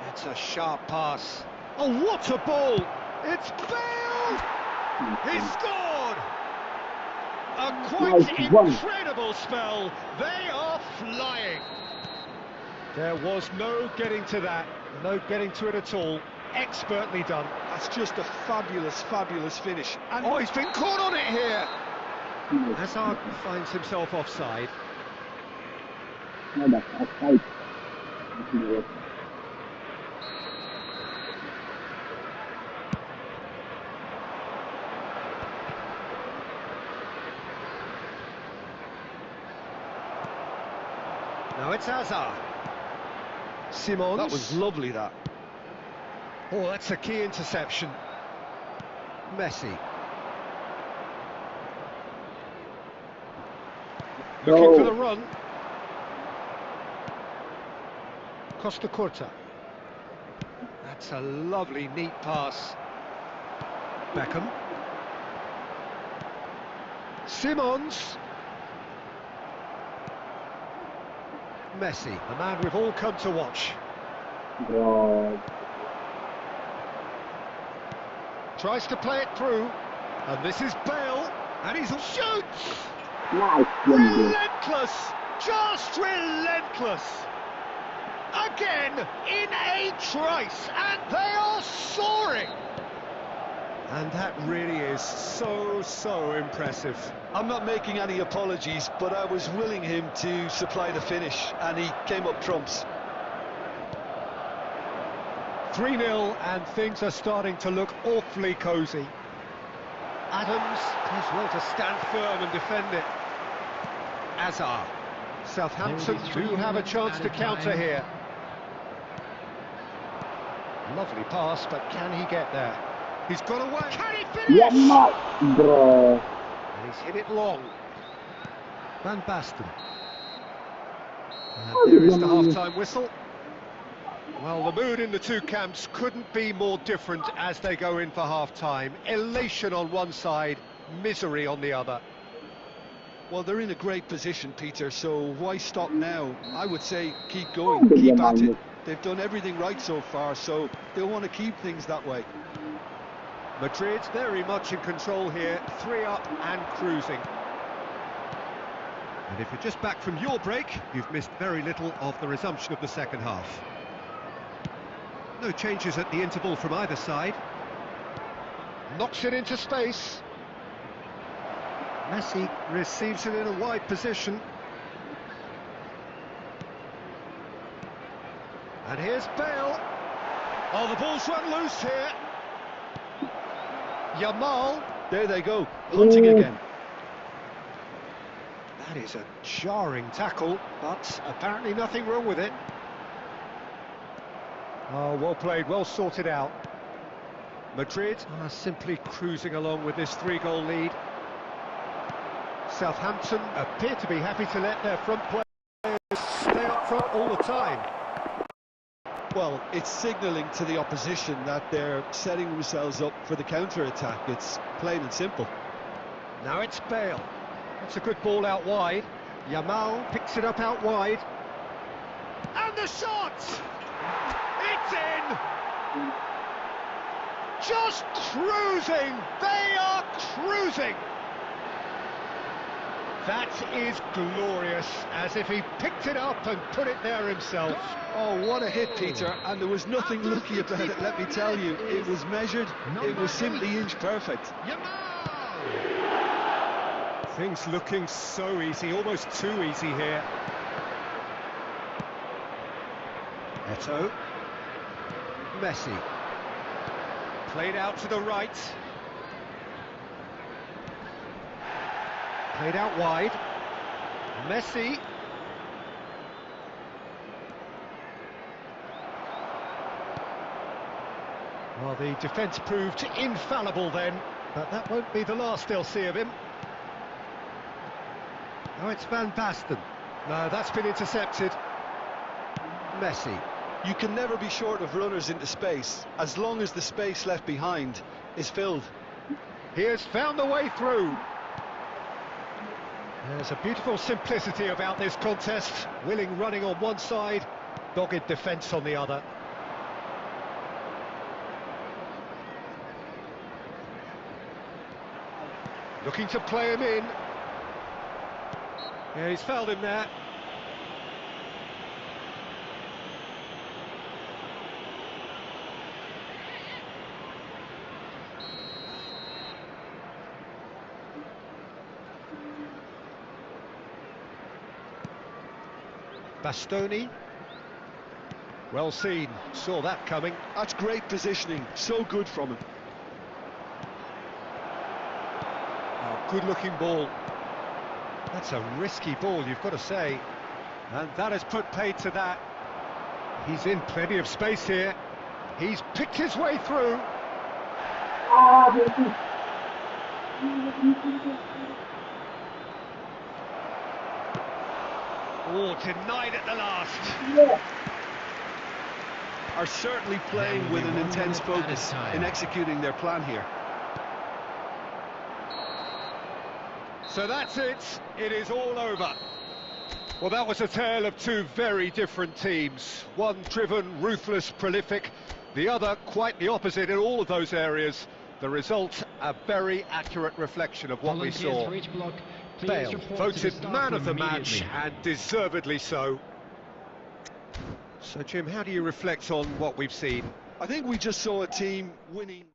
It's a sharp pass. Oh, what a ball! It's Bale! He scored! A quite incredible spell. They are flying. There was no getting to that, no getting to it at all. Expertly done. That's just a fabulous, fabulous finish. And oh, he's been caught on it here. Hazard finds himself offside. No, that's offside. Now it's Hazard. Simons. That was lovely, that. Oh, that's a key interception. Messi. Looking for the run. Costa Curta. That's a lovely, neat pass. Beckham. Simons. Messi, the man we've all come to watch. God. Tries to play it through, and this is Bale, and he's shoots! Nice. Relentless! Just relentless! Again, in a trice, and they are soaring! And that really is so impressive. I'm not making any apologies, but I was willing him to supply the finish, and he came up trumps. 3-0, and things are starting to look awfully cosy. Adams does well to stand firm and defend it. Azar. Southampton do have a chance to counter here. Lovely pass, but can he get there? He's got away. Can he finish? Yeah, bro. And he's hit it long. Van Basten. And there is the half-time whistle. Well, the mood in the two camps couldn't be more different as they go in for half-time. Elation on one side, misery on the other. Well, they're in a great position, Peter, so why stop now? I would say keep going, keep at it. They've done everything right so far, so they'll want to keep things that way. Madrid very much in control here, 3 up and cruising. And if you're just back from your break, you've missed very little of the resumption of the second half. No changes at the interval from either side. Knocks it into space. Messi receives it in a wide position. And here's Bale. Oh, the ball's run loose here. Yamal. There they go, hunting again. That is a jarring tackle, but apparently nothing wrong with it. Oh, well played, well sorted out. Madrid are simply cruising along with this 3-goal lead. Southampton appear to be happy to let their front players stay up front all the time. Well, it's signalling to the opposition that they're setting themselves up for the counter-attack. It's plain and simple. Now it's Bale. That's a good ball out wide. Yamal picks it up out wide. And the shot! It's in! Just cruising! They are cruising! That is glorious, as if he picked it up and put it there himself. Oh, what a hit, Peter, and there was nothing lucky about it, let me tell you. It was measured, it was simply inch perfect. Things looking so easy, almost too easy here. Eto'o. Messi. Played out to the right. Played out wide. Messi. Well, the defence proved infallible then, but that won't be the last they'll see of him. Now it's Van Basten. No, that's been intercepted. Messi. You can never be short of runners into space, as long as the space left behind is filled. He has found the way through. There's a beautiful simplicity about this contest. Willing running on one side, dogged defence on the other. Looking to play him in. Yeah, he's fouled him there. Bastoni. Well seen, saw that coming. That's great positioning, so good from him. Oh, good looking ball. That's a risky ball, you've got to say. And that has put paid to that. He's in plenty of space here. He's picked his way through. Oh, denied at the last. Yeah. Are certainly playing with an intense focus in executing their plan here. So that's it. It is all over. Well, that was a tale of two very different teams. One driven, ruthless, prolific. The other quite the opposite in all of those areas. The result, a very accurate reflection of what we saw. Bale voted man of the match, and deservedly so. So, Jim, how do you reflect on what we've seen? I think we just saw a team winning.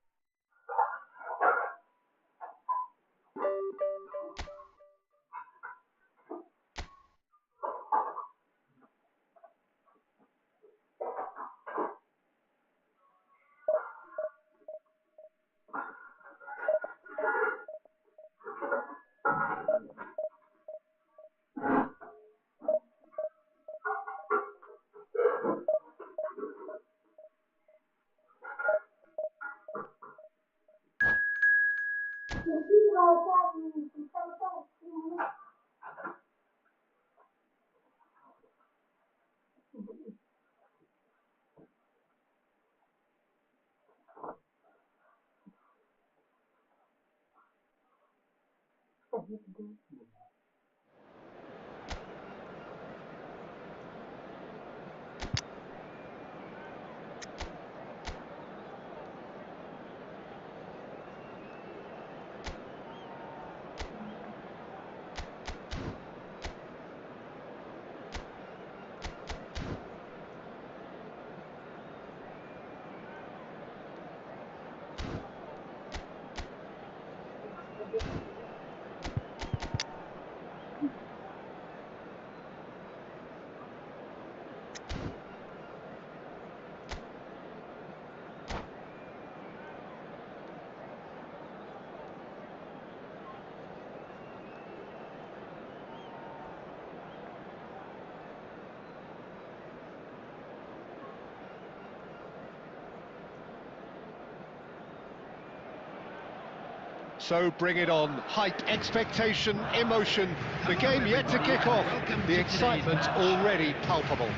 So bring it on. Hype, expectation, emotion. The game yet to kick off. The excitement already palpable.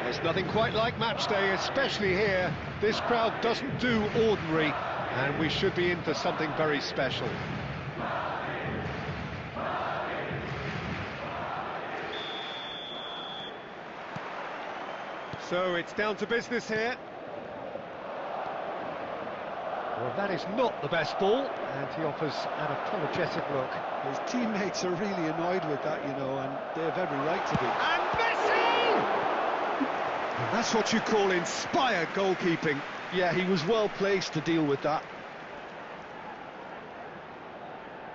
There's nothing quite like match day, especially here. This crowd doesn't do ordinary, and we should be in for something very special. So it's down to business here. Well, that is not the best ball, and he offers an apologetic look. His teammates are really annoyed with that, you know, and they have every right to be. And Messi! And that's what you call inspired goalkeeping. Yeah, he was well placed to deal with that.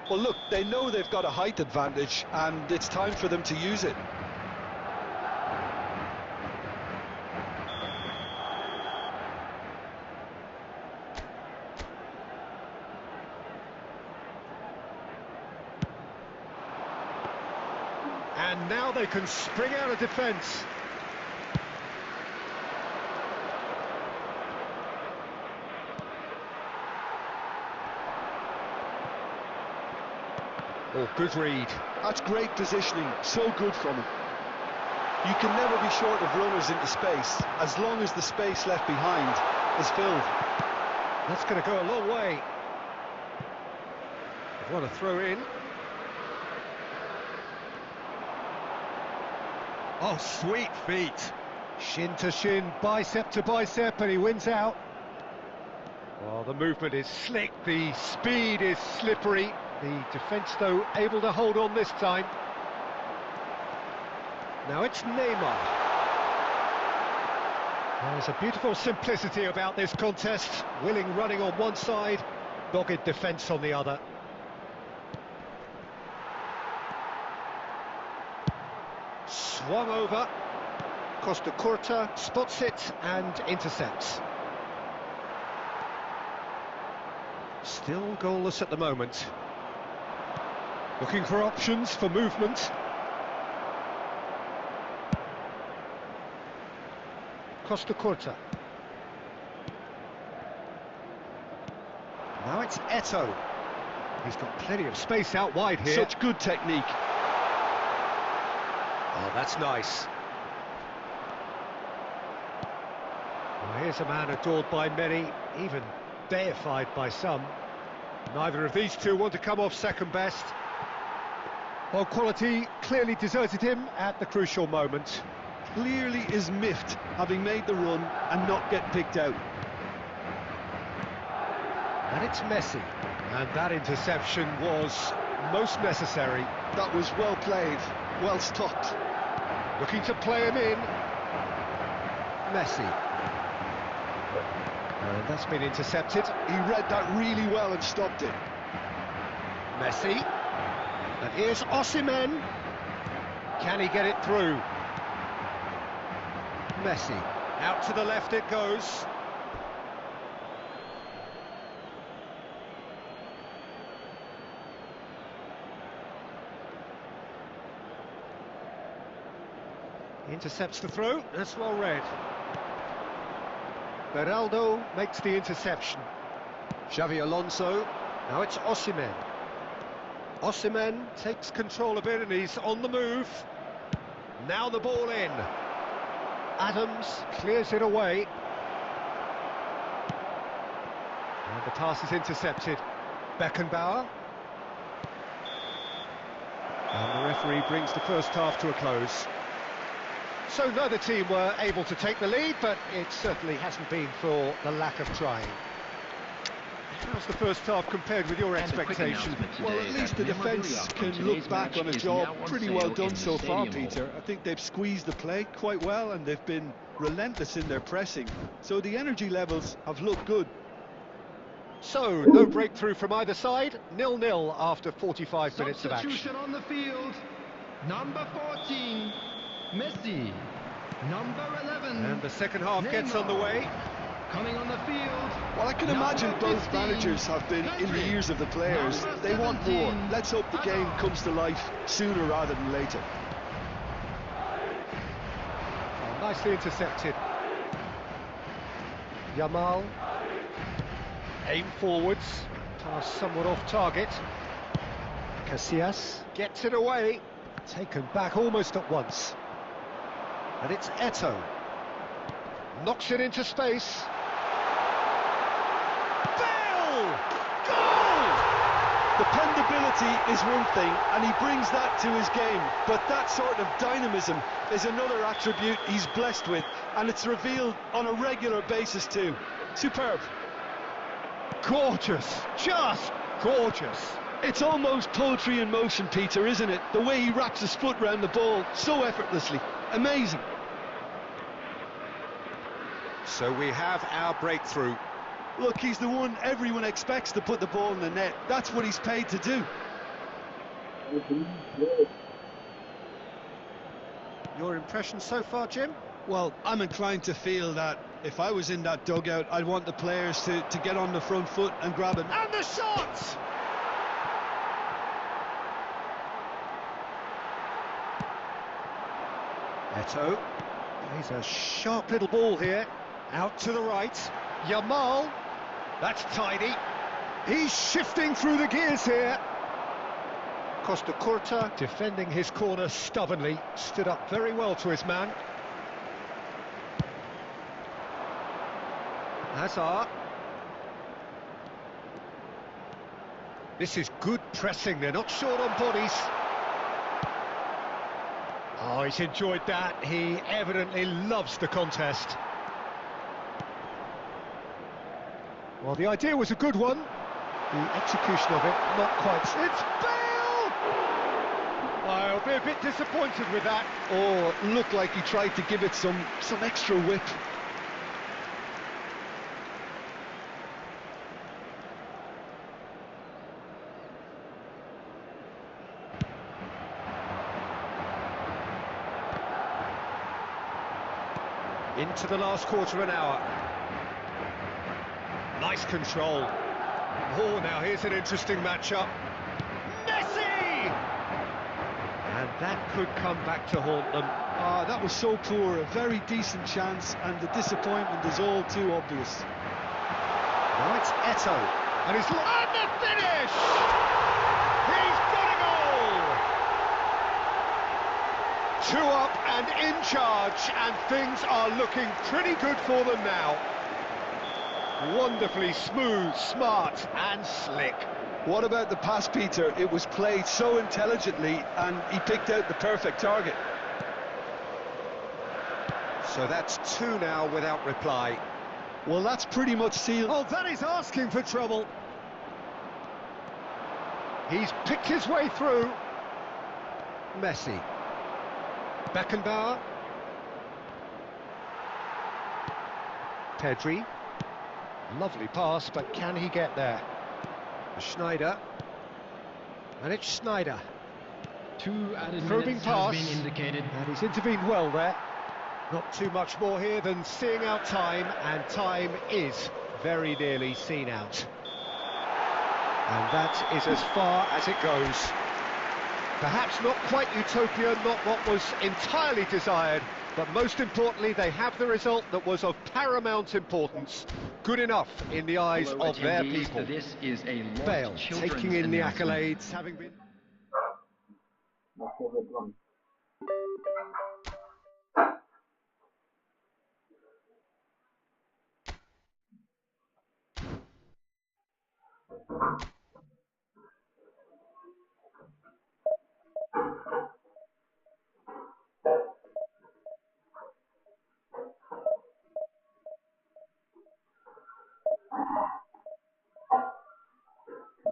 Well, look, they know they've got a height advantage, and it's time for them to use it. And now they can spring out of defence. Oh, good read. That's great positioning, so good from him. You can never be short of runners into space, as long as the space left behind is filled. That's going to go a long way. What a throw in. Oh, sweet feet. Shin to shin, bicep to bicep, and he wins out. Well, the movement is slick, the speed is slippery. The defence, though, able to hold on this time. Now it's Neymar. There's a beautiful simplicity about this contest. Willing running on one side, dogged defence on the other. Swung over. Costa Curta spots it and intercepts. Still goalless at the moment. Looking for options for movement. Costa Curta. Now it's Eto'o. He's got plenty of space out wide here. Such good technique. Oh, that's nice. Well, here's a man adored by many, even deified by some. Neither of these two want to come off second best. Well, quality clearly deserted him at the crucial moment. Clearly is miffed, having made the run and not get picked out. And it's Messi. And that interception was most necessary. That was well played, well stopped. Looking to play him in. Messi. And that's been intercepted. He read that really well and stopped it. Messi. And here's Osimhen. Can he get it through? Messi. Out to the left it goes. Intercepts the throw. That's well read. Beraldo makes the interception. Xavi Alonso. Now it's Osimhen. Osimhen takes control a bit and he's on the move. Now the ball in. Adams clears it away. And the pass is intercepted. Beckenbauer. And the referee brings the first half to a close. So neither team were able to take the lead, but it certainly hasn't been for the lack of trying. How's the first half compared with your expectation? Well, at least the defence can look back on a job pretty well done so far, Peter. I think they've squeezed the play quite well and they've been relentless in their pressing. So the energy levels have looked good. So, no breakthrough from either side, 0-0 after 45 minutes of action. Substitution on the field, number 14, Messi, number 11. And the second half Neymar gets underway. Coming on the field. Well, I can imagine both managers have been in the ears of the players. They want more. Let's hope the game comes to life sooner rather than later. Oh, nicely intercepted. Yamal. Aim forwards. Pass somewhat off target. Casillas gets it away. Taken back almost at once. And it's Eto'o. Knocks it into space. Dependability is one thing, and he brings that to his game, but that sort of dynamism is another attribute he's blessed with, and it's revealed on a regular basis too. Superb. Gorgeous, just gorgeous. It's almost poetry in motion, Peter, isn't it? The way he wraps his foot round the ball so effortlessly. Amazing. So we have our breakthrough. Look, he's the one everyone expects to put the ball in the net. That's what he's paid to do. Your impression so far, Jim? Well, I'm inclined to feel that if I was in that dugout, I'd want the players to get on the front foot and grab it. And the shot! Eto'o plays a sharp little ball here. Out to the right. Yamal. That's tidy. He's shifting through the gears here. Costa Curta defending his corner stubbornly. Stood up very well to his man. Hazard. This is good pressing. They're not short on bodies. Oh, he's enjoyed that. He evidently loves the contest. Well, the idea was a good one. The execution of it, not quite. It's Bale! I'll be a bit disappointed with that. Or looked like he tried to give it some extra whip. Into the last quarter of an hour. Nice control. Oh, now here's an interesting matchup. Messi! And that could come back to haunt them. That was so poor. A very decent chance, and the disappointment is all too obvious. Now it's Eto'o. And he's... And the finish! He's got a goal! 2 up and in charge, and things are looking pretty good for them now. Wonderfully smooth, smart and slick. What about the pass, Peter? It was played so intelligently and he picked out the perfect target. So that's 2 now without reply. Well, that's pretty much sealed. Oh, that is asking for trouble. He's picked his way through. Messi. Beckenbauer. Pedri. Lovely pass, but can he get there? Schneider. And it's Schneider. 2 added Probing minutes pass. has been indicated. And he's intervened well there. Not too much more here than seeing out time, and time is very nearly seen out. And that is as far as it goes. Perhaps not quite utopia, not what was entirely desired, but most importantly, they have the result that was of paramount importance. Good enough in the eyes Hello, of their attendees. people. This is a Lost Bale Children's taking in the announcement. accolades, having been... My favorite one.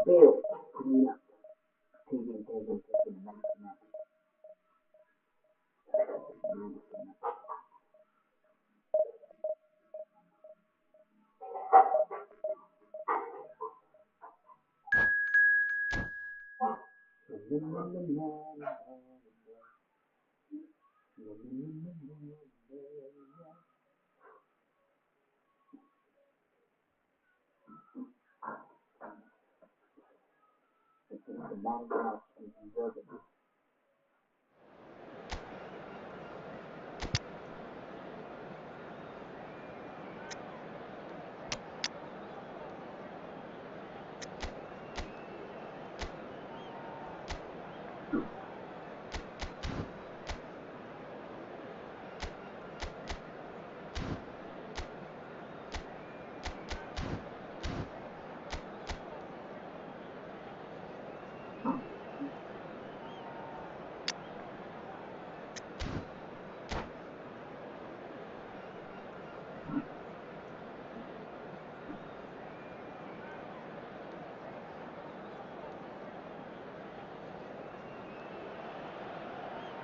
Bill, clean up. Taking,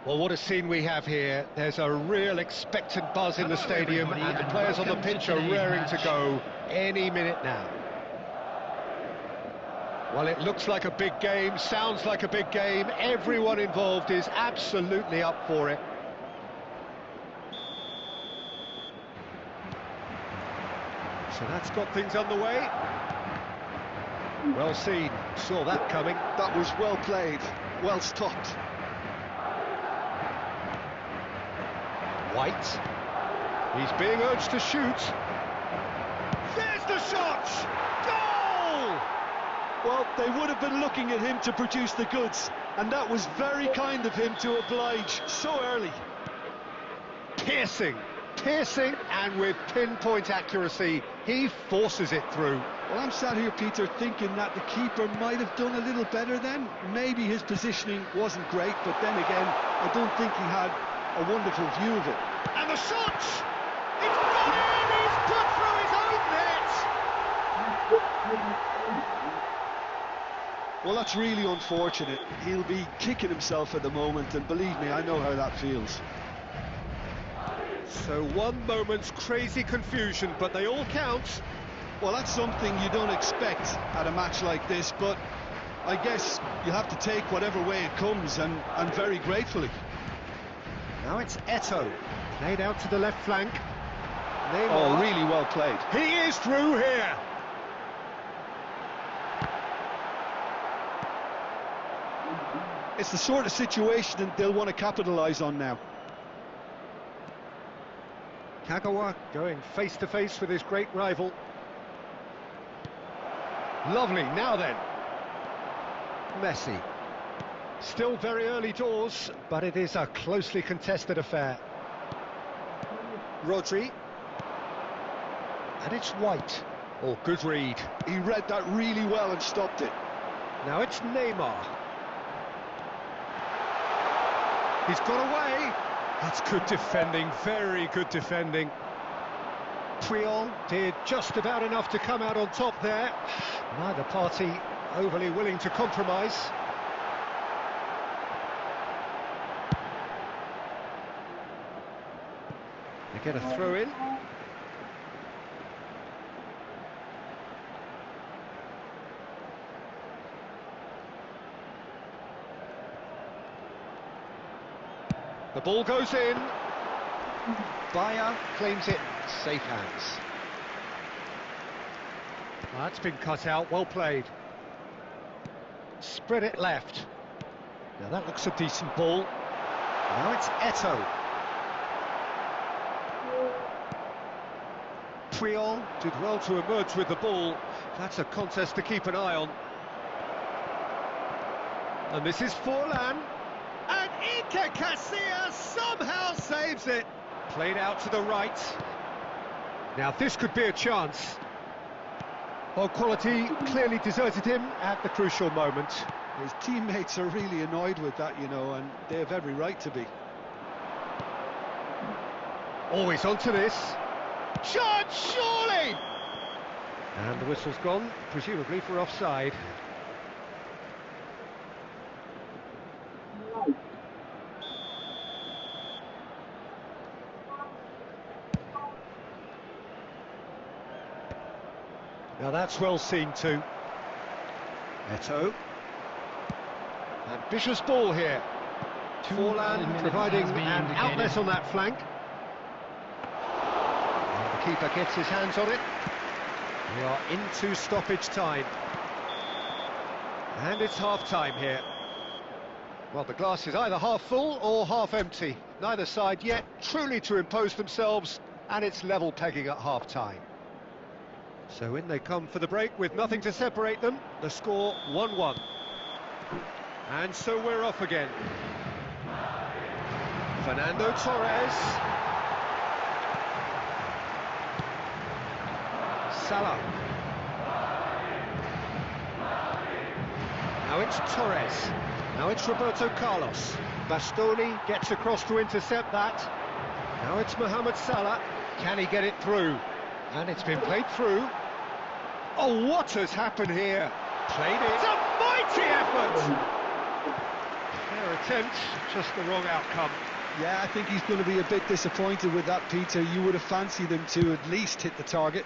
Well, what a scene we have here. There's a real expectant buzz in the Hello, stadium, everybody, and the and players on the welcome to pitch are today's raring to match. go any minute now. Well, it looks like a big game, sounds like a big game. Everyone involved is absolutely up for it. So that's got things underway. Well seen, saw that coming. That was well played, well stopped. White. He's being urged to shoot. There's the shot! Goal! Well, they would have been looking at him to produce the goods, and that was very kind of him to oblige so early. Piercing, and with pinpoint accuracy, he forces it through. Well, I'm sat here, Peter, thinking that the keeper might have done a little better then. Maybe his positioning wasn't great, but then again, I don't think he had a wonderful view of it. And the shot! It's gone in! He's put through his own net! Well, that's really unfortunate. He'll be kicking himself at the moment, and believe me, I know how that feels. So one moment's crazy confusion, but they all count. Well, that's something you don't expect at a match like this, but I guess you have to take whatever way it comes, and very gratefully. Now it's Eto'o, played out to the left flank. Neymar. Oh, really well played. He is through here. It's the sort of situation that they'll want to capitalise on now. Kagawa going face to face with his great rival. Lovely, now then. Messi. Still very early doors, but it is a closely contested affair. Rodri. And it's White. Oh, good read. He read that really well and stopped it. Now it's Neymar. He's got away. That's good defending, very good defending. Puyol did just about enough to come out on top there. Neither party overly willing to compromise. They get a throw in. The ball goes in. Bayer claims it. Safe hands. That's been cut out. Well played. Spread it left. Now that looks a decent ball. Now it's Eto'o. Puyol did well to emerge with the ball. That's a contest to keep an eye on. And this is Forlan. And Iker Casillas somehow saves it. Played out to the right. Now this could be a chance. Well, quality clearly deserted him at the crucial moment. His teammates are really annoyed with that, you know, and they have every right to be. Always onto this. Shot, surely! And the whistle's gone, presumably for offside. Now that's well seen too. Eto'o. Ambitious ball here. Forlan providing an outlet on that flank. And the keeper gets his hands on it. We are into stoppage time. And it's half-time here. Well, the glass is either half full or half empty. Neither side yet truly to impose themselves, and it's level pegging at half-time. So in they come for the break with nothing to separate them. The score 1-1. And so we're off again. Fernando Torres. Salah. Now it's Torres. Now it's Roberto Carlos. Bastoni gets across to intercept that. Now it's Mohamed Salah. Can he get it through? And it's been played through. Oh, what has happened here? Played it. It's a mighty effort! Their attempt, just the wrong outcome. Yeah, I think he's going to be a bit disappointed with that, Peter. You would have fancied him to at least hit the target.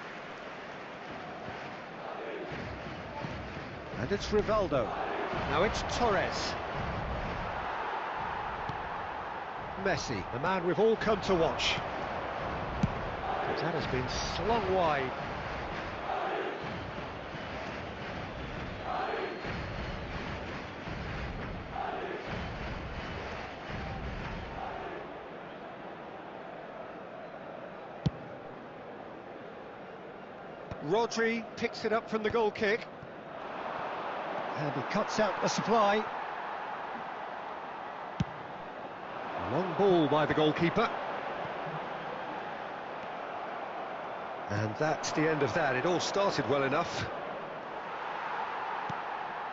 And it's Rivaldo. Now it's Torres. Messi, the man we've all come to watch. But that has been slung wide. Rodri picks it up from the goal kick. And he cuts out the supply. A long ball by the goalkeeper. And that's the end of that. It all started well enough.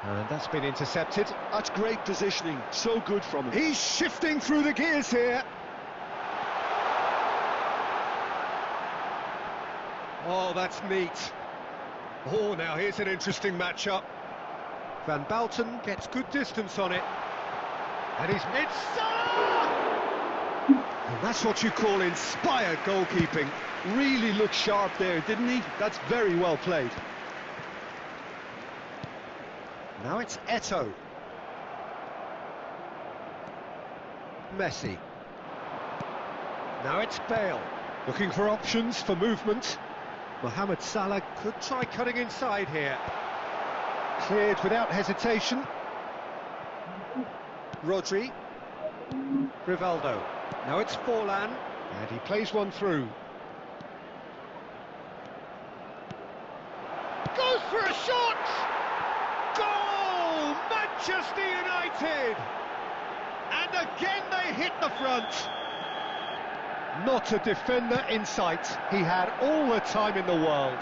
And that's been intercepted. That's great positioning. So good from him. He's shifting through the gears here. Oh, that's neat. Oh, now here's an interesting matchup. Van Bouten gets good distance on it. And it's Salah! And that's what you call inspired goalkeeping. Really looked sharp there, didn't he? That's very well played. Now it's Eto'o. Messi. Now it's Bale. Looking for options for movement. Mohamed Salah could try cutting inside here. Cleared without hesitation. Rodri. Rivaldo. Now it's Forlan. And he plays one through. Goes for a shot! Goal! Manchester United! And again they hit the front. Not a defender in sight. He had all the time in the world.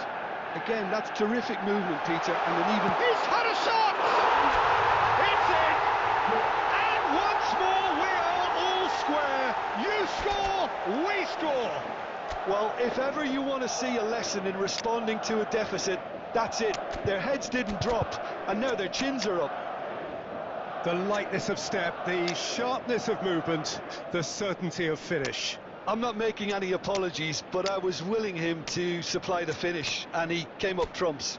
Again, that's terrific movement, Peter, and an even... He's had a shot! It's in! And once more we are all square. You score, we score. Well, if ever you want to see a lesson in responding to a deficit, that's it. Their heads didn't drop, and now their chins are up. The lightness of step, the sharpness of movement, the certainty of finish. I'm not making any apologies, but I was willing him to supply the finish, and he came up trumps.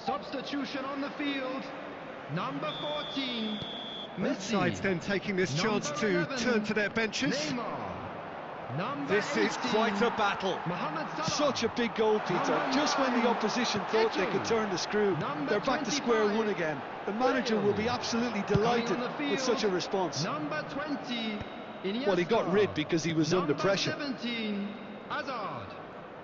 Substitution on the field. Number 14. Both sides then taking this chance to turn to their benches. This is quite a battle. Such a big goal, Peter. Just when the opposition thought they could turn the screw, they're back to square one again. The manager will be absolutely delighted with such a response. Number 20. Well, he got rid because he was under pressure. 17. Hazard.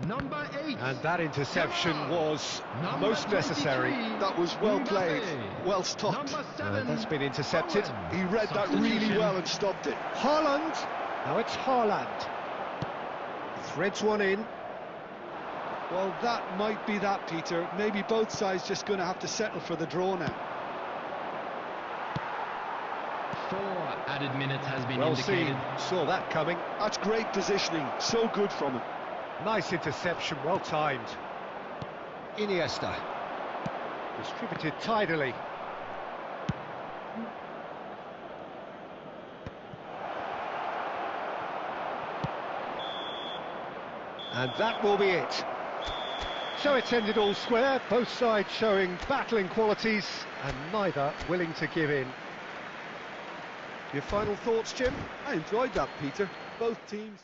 Number 8. And that interception was most necessary. That was well played, well stopped. That's been intercepted. He read that really well and stopped it. Haaland. Now it's Haaland. Threads one in. Well, that might be that, Peter. Maybe both sides just going to have to settle for the draw now. 4 added minutes has been Well indicated. seen. Saw that coming. That's great positioning. So good from him. Nice interception, well timed. Iniesta. Distributed tidily. And that will be it. So it's ended all square, both sides showing battling qualities and neither willing to give in. Your final thoughts, Jim? I enjoyed that, Peter. Both teams...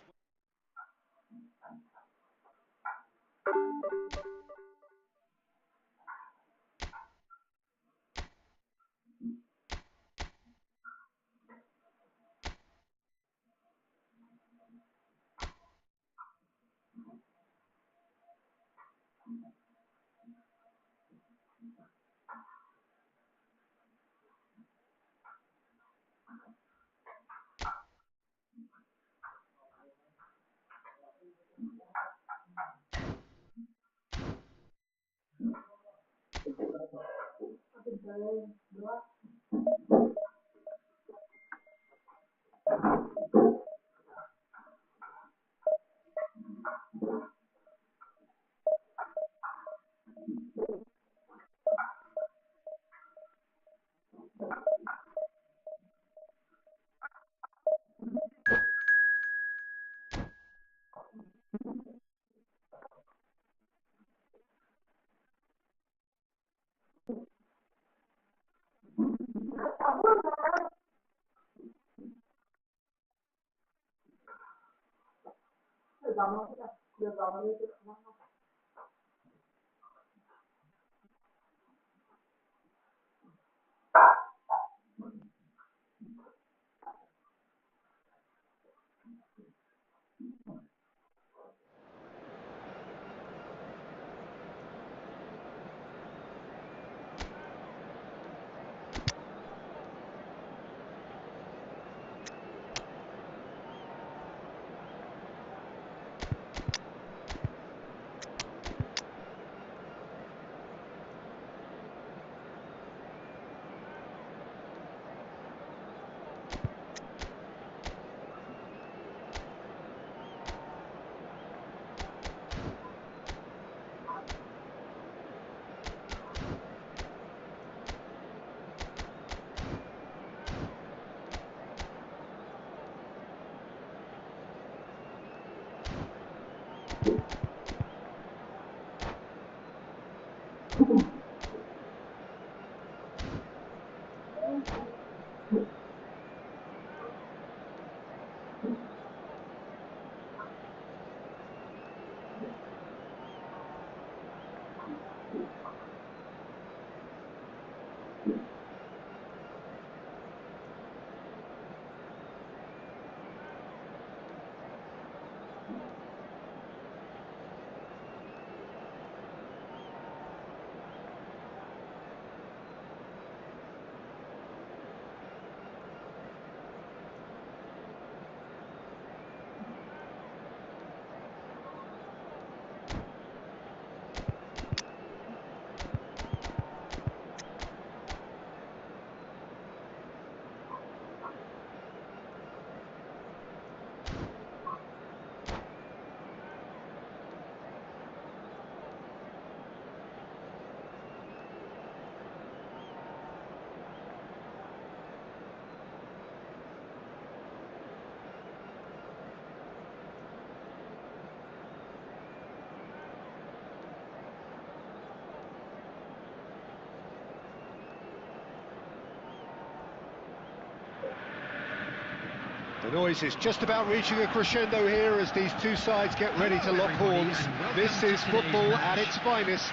The noise is just about reaching a crescendo here as these two sides get ready to lock horns. This is football at its finest.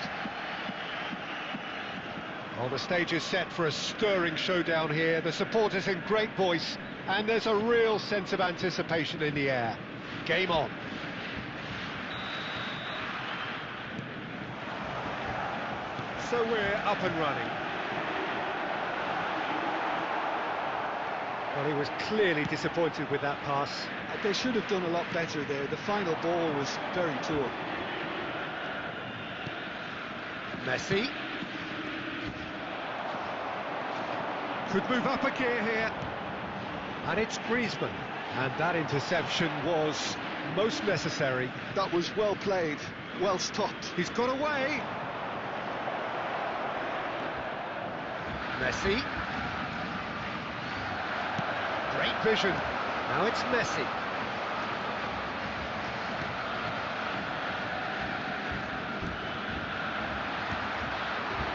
Well, the stage is set for a stirring showdown here. The supporters in great voice, and there's a real sense of anticipation in the air. Game on. So we're up and running. Well, he was clearly disappointed with that pass. They should have done a lot better there. The final ball was very poor. Messi. Could move up a gear here. And it's Griezmann. And that interception was most necessary. That was well played, well stopped. He's got away. Messi. Great vision. Now it's Messi.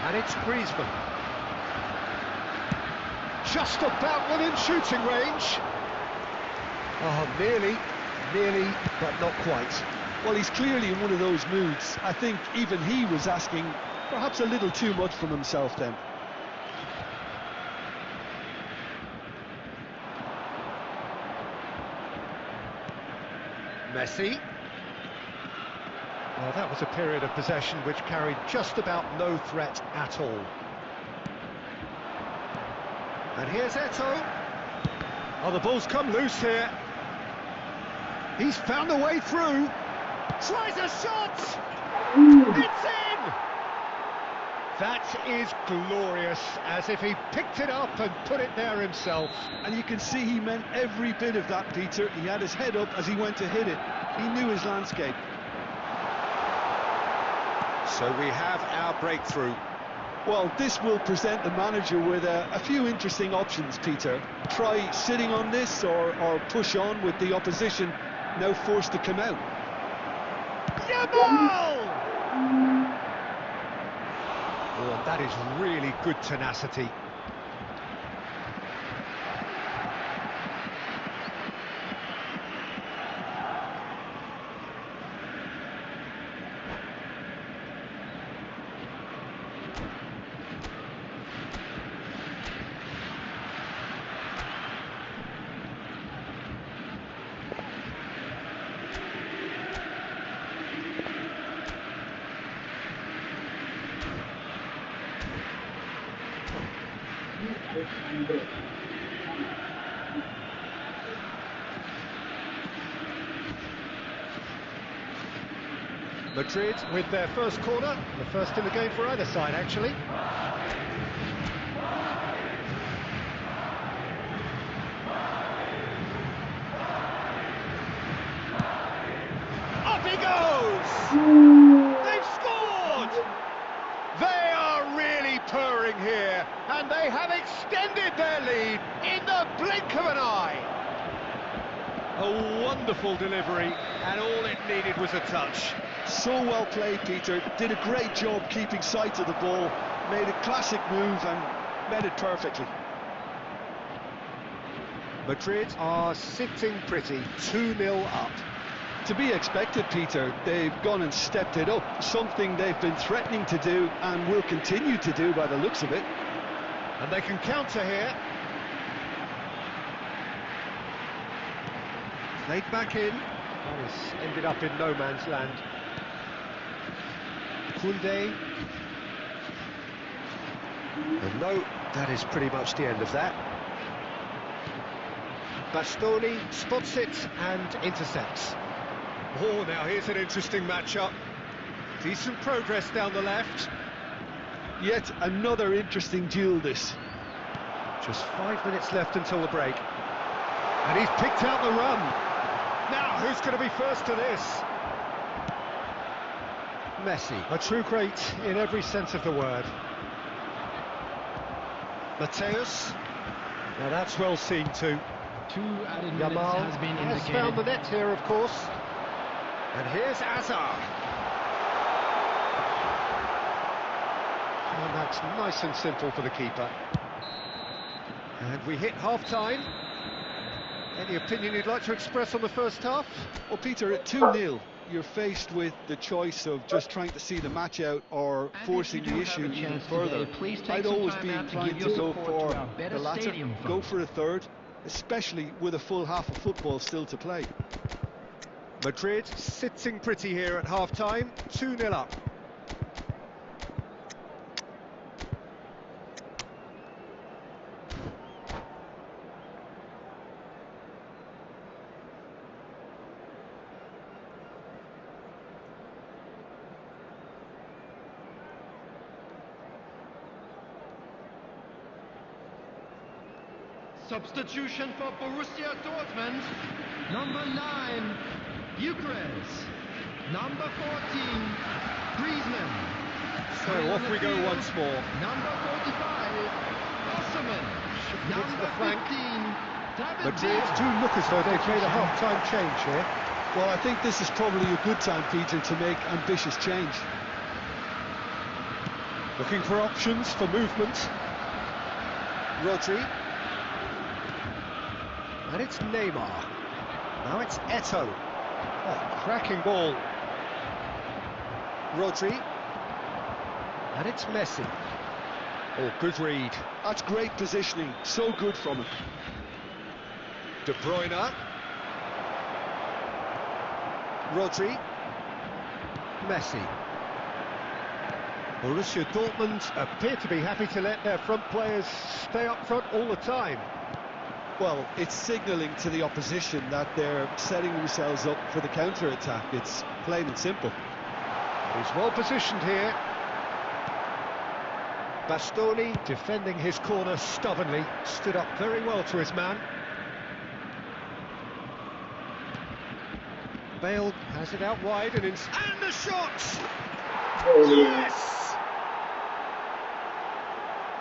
And it's Griezmann. Just about within shooting range. Oh, nearly, but not quite. Well, he's clearly in one of those moods. I think even he was asking perhaps a little too much from himself then. Messi. Well, that was a period of possession which carried just about no threat at all. And here's Eto'o. Oh, the ball's come loose here. He's found a way through. Tries a shot! It's in! That is glorious, as if he picked it up and put it there himself. And you can see he meant every bit of that, Peter. He had his head up as he went to hit it. He knew his landscape. So we have our breakthrough. Well, this will present the manager with a few interesting options, Peter. Try sitting on this or push on with the opposition now forced to come out. Yamal! Oh, that is really good tenacity. Madrid with their first corner, the first in the game for either side, actually. Up he goes! They've scored! They are really purring here, and they have extended their lead in the blink of an eye. A wonderful delivery, and all it needed was a touch. So well played, Peter. Did a great job keeping sight of the ball, made a classic move and met it perfectly. Madrid are sitting pretty, 2-0 up. To be expected, Peter. They've gone and stepped it up, something they've been threatening to do and will continue to do by the looks of it. And they can counter here. Played back in. Oh, it's ended up in no man's land. Koundé. And no, that is pretty much the end of that. Bastoni spots it and intercepts. Oh, now here's an interesting matchup. Decent progress down the left. Yet another interesting duel, this. Just 5 minutes left until the break. And he's picked out the run. Now, who's going to be first to this? Messi, a true great in every sense of the word. Mateus. Now that's well seen too. 2 added minutes Yamal has been has indicated. found the net here, of course. And here's Hazard. And that's nice and simple for the keeper. And we hit half-time. Any opinion you'd like to express on the first half? Well, Peter, at 2-0, you're faced with the choice of just trying to see the match out or forcing the issue even further. I'd always be inclined to go for the latter, go for a third, especially with a full half of football still to play. Madrid sitting pretty here at half-time, 2-0 up. Substitution for Borussia Dortmund. Number 9, Gyökeres. Number 14, Griezmann. So off we go once more. Number 45, Osimhen. Number 15, David Madrid Villa. do look as though they've made a half-time change here. Well, I think this is probably a good time, Peter, to make ambitious change. Looking for options for movement. Rodri. And it's Neymar. Now it's Eto'o. Oh, cracking ball. Rodri. And it's Messi. Oh, good read. That's great positioning, so good from him. De Bruyne. Rodri. Messi. Borussia Dortmund appear to be happy to let their front players stay up front all the time. Well, it's signalling to the opposition that they're setting themselves up for the counter-attack. It's plain and simple. He's well positioned here. Bastoni defending his corner stubbornly, stood up very well to his man. Bale has it out wide and the shot! Yes!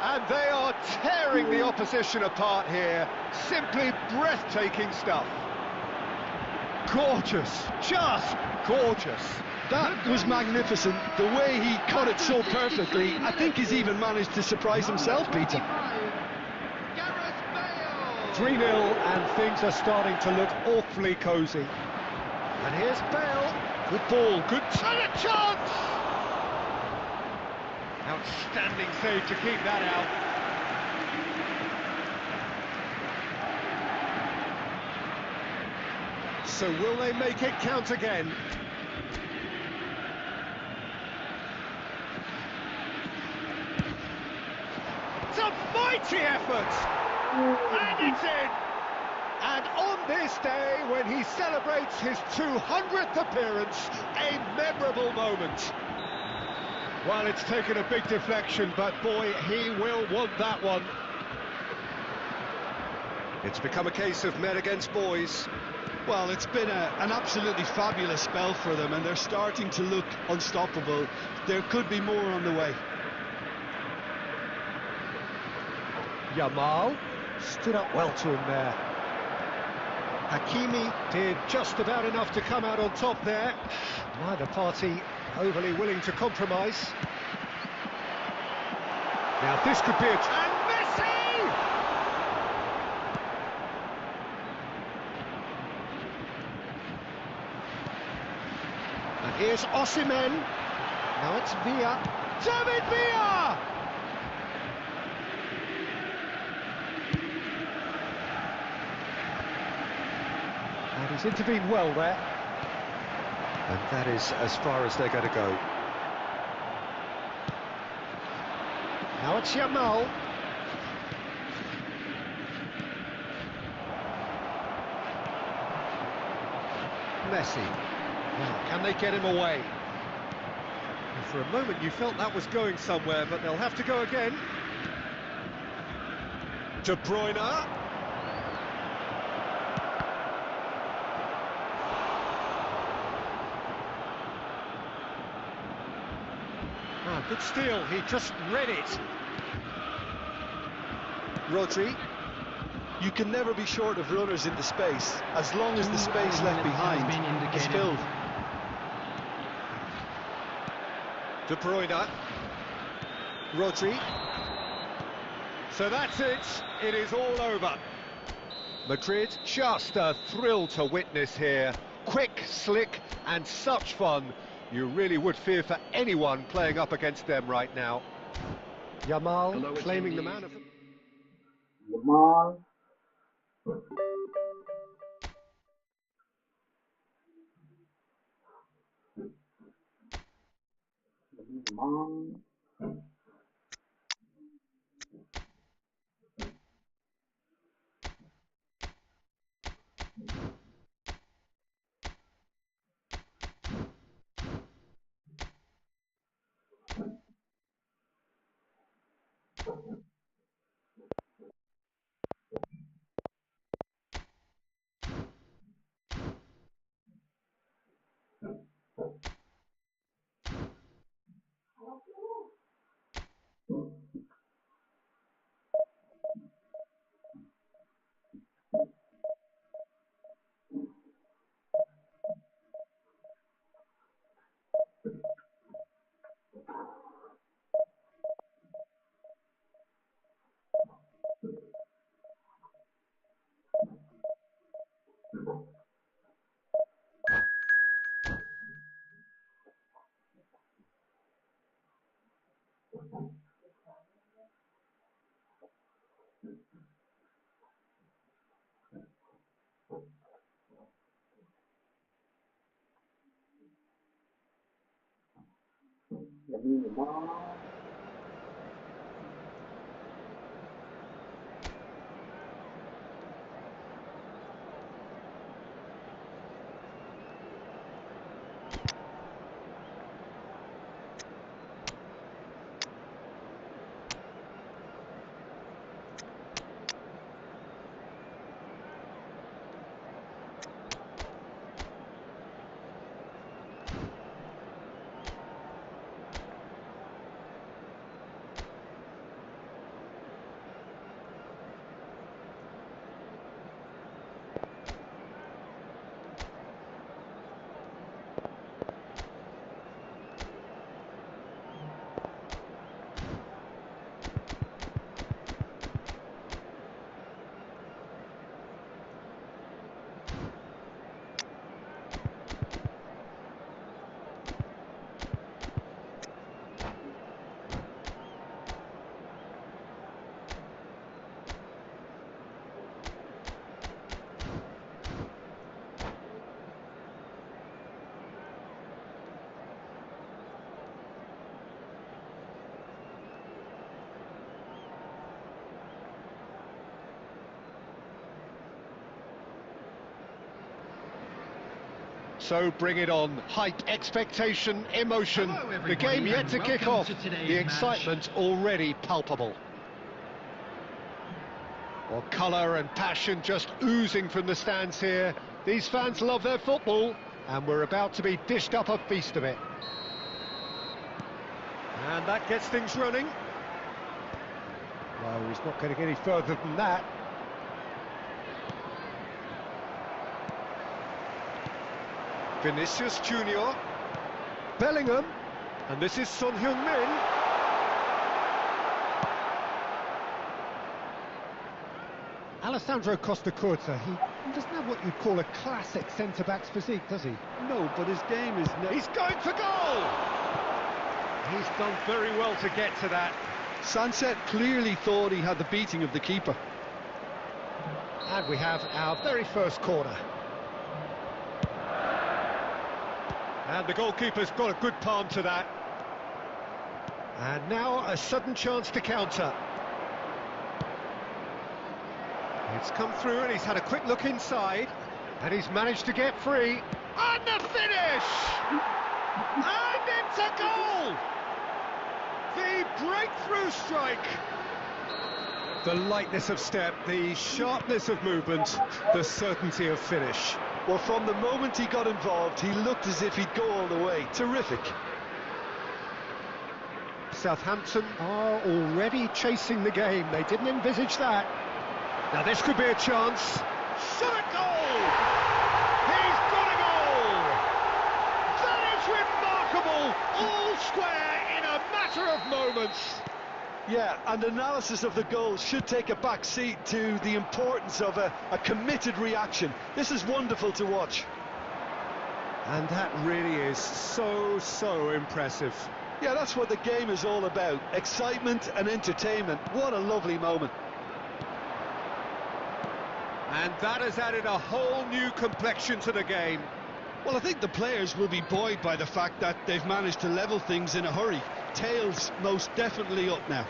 And they are tearing the opposition apart here. Simply breathtaking stuff. Gorgeous, just gorgeous. That was magnificent. The way he cut it so perfectly, I think he's even managed to surprise himself, Peter. 3-0 and things are starting to look awfully cosy. And here's Bale. Good ball, good chance! Outstanding save to keep that out. So will they make it count again? It's a mighty effort! And it's in! And on this day, when he celebrates his 200th appearance, a memorable moment. Well, it's taken a big deflection, but boy, he will want that one. It's become a case of men against boys. Well, it's been an absolutely fabulous spell for them, and they're starting to look unstoppable. There could be more on the way. Yamal stood up well to him there. Hakimi did just about enough to come out on top there. Neither party overly willing to compromise. Now this could be a... And Messi! And here's Osimhen. Now it's Villa. David Villa! And he's intervened well there. And that is as far as they're going to go. Now it's Yamal. Messi. Now, can they get him away? And for a moment you felt that was going somewhere, but they'll have to go again. De Bruyne. Good steal, he just read it. Rodri. You can never be short of runners into space, as long as the space left behind is filled. De Bruyne. Rodri. So that's it. It is all over. Madrid, just a thrill to witness here. Quick, slick, and such fun. You really would fear for anyone playing up against them right now. Yamal claiming the man of the... Yamal. Yamal. So bring it on. Hype, expectation, emotion. The game yet to kick off. The excitement already palpable. Well, colour and passion just oozing from the stands here. These fans love their football, and we're about to be dished up a feast of it. And that gets things running. No, he's not getting any further than that. Vinicius Junior, Bellingham, and this is Son Heung-min. Alessandro Costa Curta, he doesn't have what you'd call a classic centre-back's physique, does he? No, but his game is... He's going for goal! He's done very well to get to that. Sancet clearly thought he had the beating of the keeper. And we have our very first corner. And the goalkeeper's got a good palm to that. And now a sudden chance to counter. It's come through and he's had a quick look inside. And he's managed to get free. And the finish! And it's a goal! The breakthrough strike. The lightness of step, the sharpness of movement, the certainty of finish. Well, from the moment he got involved, he looked as if he'd go all the way. Terrific. Southampton are already chasing the game. They didn't envisage that. Now this could be a chance. Shot a goal! He's got a goal! That is remarkable! All square in a matter of moments. Yeah, and analysis of the goal should take a back seat to the importance of a committed reaction. This is wonderful to watch. And that really is so impressive. Yeah, that's what the game is all about. Excitement and entertainment. What a lovely moment. And that has added a whole new complexion to the game. Well, I think the players will be buoyed by the fact that they've managed to level things in a hurry. Tails most definitely up now.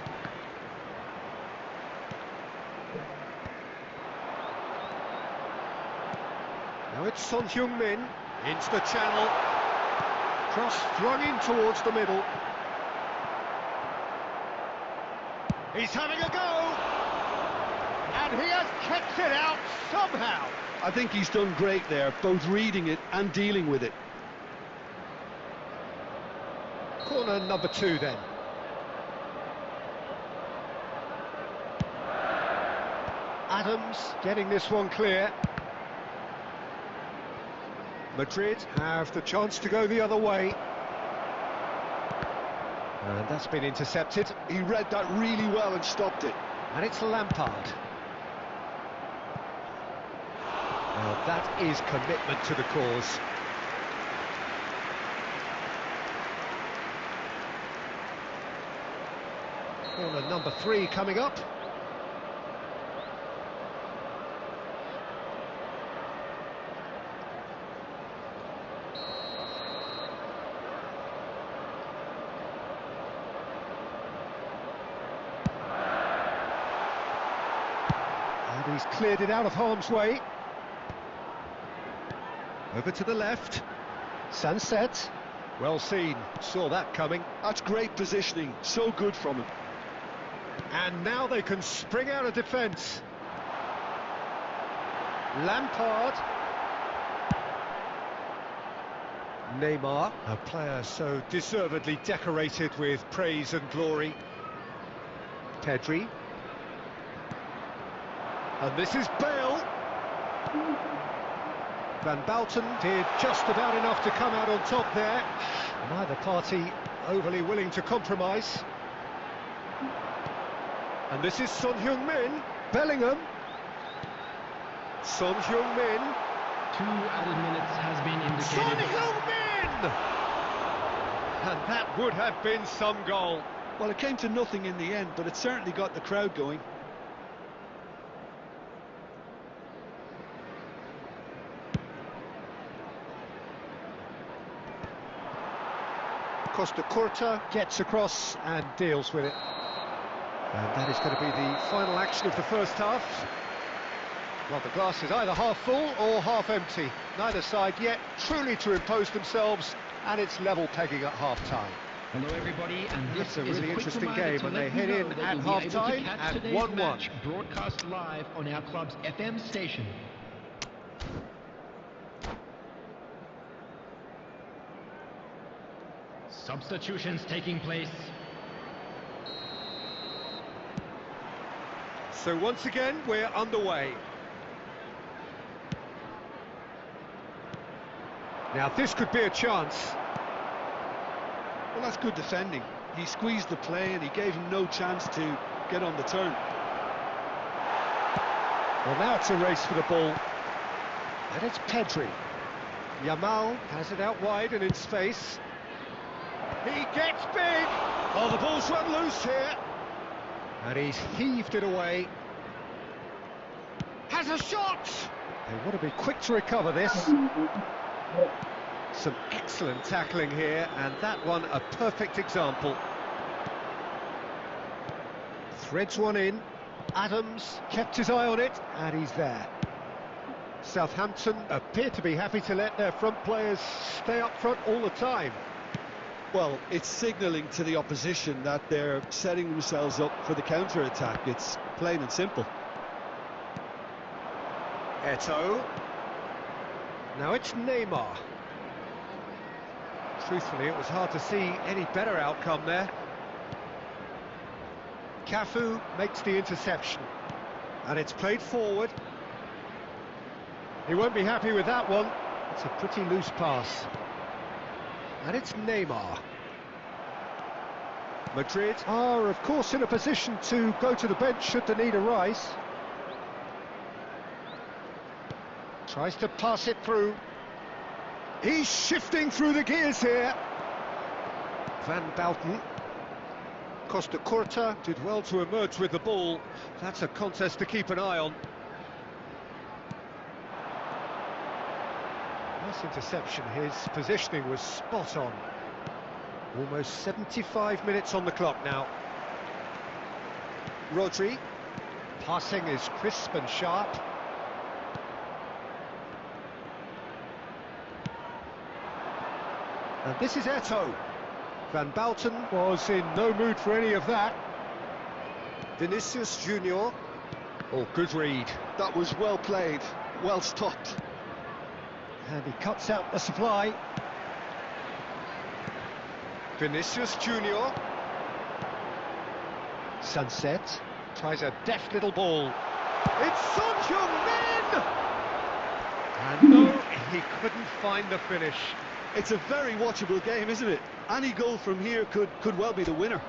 Now it's Son Heung-min into the channel. Cross flung in towards the middle. He's having a go! And he has kept it out somehow! I think he's done great there, both reading it and dealing with it. Corner number 2 then. Adams getting this one clear. Madrid have the chance to go the other way. And that's been intercepted. He read that really well and stopped it. And it's Lampard. Now that is commitment to the cause. Corner number 3 coming up. And he's cleared it out of harm's way. Over to the left. Sunset. Well seen. Saw that coming. That's great positioning. So good from him. And now they can spring out of defence. Lampard. Neymar, a player so deservedly decorated with praise and glory. Pedri. And this is Bale. Van Bauten did just about enough to come out on top there. Neither party overly willing to compromise. And this is Son Heung-min. Bellingham. Son Heung-min. 2 added minutes has been indicated. Son Heung-min! And that would have been some goal. Well, it came to nothing in the end, but it certainly got the crowd going. Costa Curta gets across and deals with it. And that is going to be the final action of the first half. Well, the glass is either half full or half empty. Neither side yet truly to impose themselves, and it's level pegging at half-time. Hello everybody, and this is a really interesting game when they head in at half-time at 1-1. Broadcast live on our club's FM station. Substitutions taking place. So once again, we're underway. Now this could be a chance. Well, that's good defending. He squeezed the play and he gave him no chance to get on the turn. Well, now it's a race for the ball. And it's Pedri. Yamal has it out wide and in space. He gets big! Oh, the ball's run loose here. And he's heaved it away. Has a shot! They want to be quick to recover this. Some excellent tackling here, and that one a perfect example. Threads one in. Adams kept his eye on it, and he's there. Southampton appear to be happy to let their front players stay up front all the time. Well, it's signalling to the opposition that they're setting themselves up for the counter-attack. It's plain and simple. Eto'o. Now it's Neymar. Truthfully, it was hard to see any better outcome there. Cafu makes the interception. And it's played forward. He won't be happy with that one. It's a pretty loose pass. And it's Neymar. Madrid are, of course, in a position to go to the bench should the need arise. Tries to pass it through. He's shifting through the gears here. Van Bouten. Costa Curta did well to emerge with the ball. That's a contest to keep an eye on. Nice interception. His positioning was spot on. Almost 75 minutes on the clock now. Rodri. Passing is crisp and sharp. And this is Eto'o. Van Bouten was in no mood for any of that. Vinicius Junior. Oh, good read. That was well played, well stopped. And he cuts out the supply. Vinicius Junior. Sunset. Tries a deft little ball. It's Son Heung-min! And no, he couldn't find the finish. It's a very watchable game, isn't it? Any goal from here could well be the winner.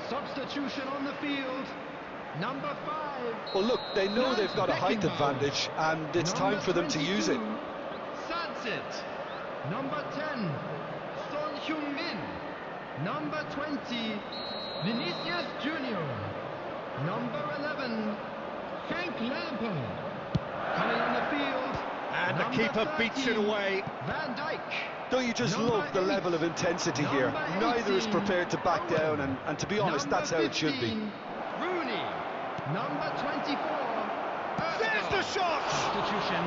Substitution on the field, number 5. Well, look, they know they've got a height advantage, and it's time for them to use it. Sunset. Number 10, Son Heung-min. Number 20, Vinicius Junior. Number 11, Frank Lampard. Coming on the field, and the keeper beats it away. Van Dijk. Don't you just love the level of intensity here? Neither is prepared to back down, and to be honest, that's how it should be. Rooney, number 24. There's the shot! Substitution.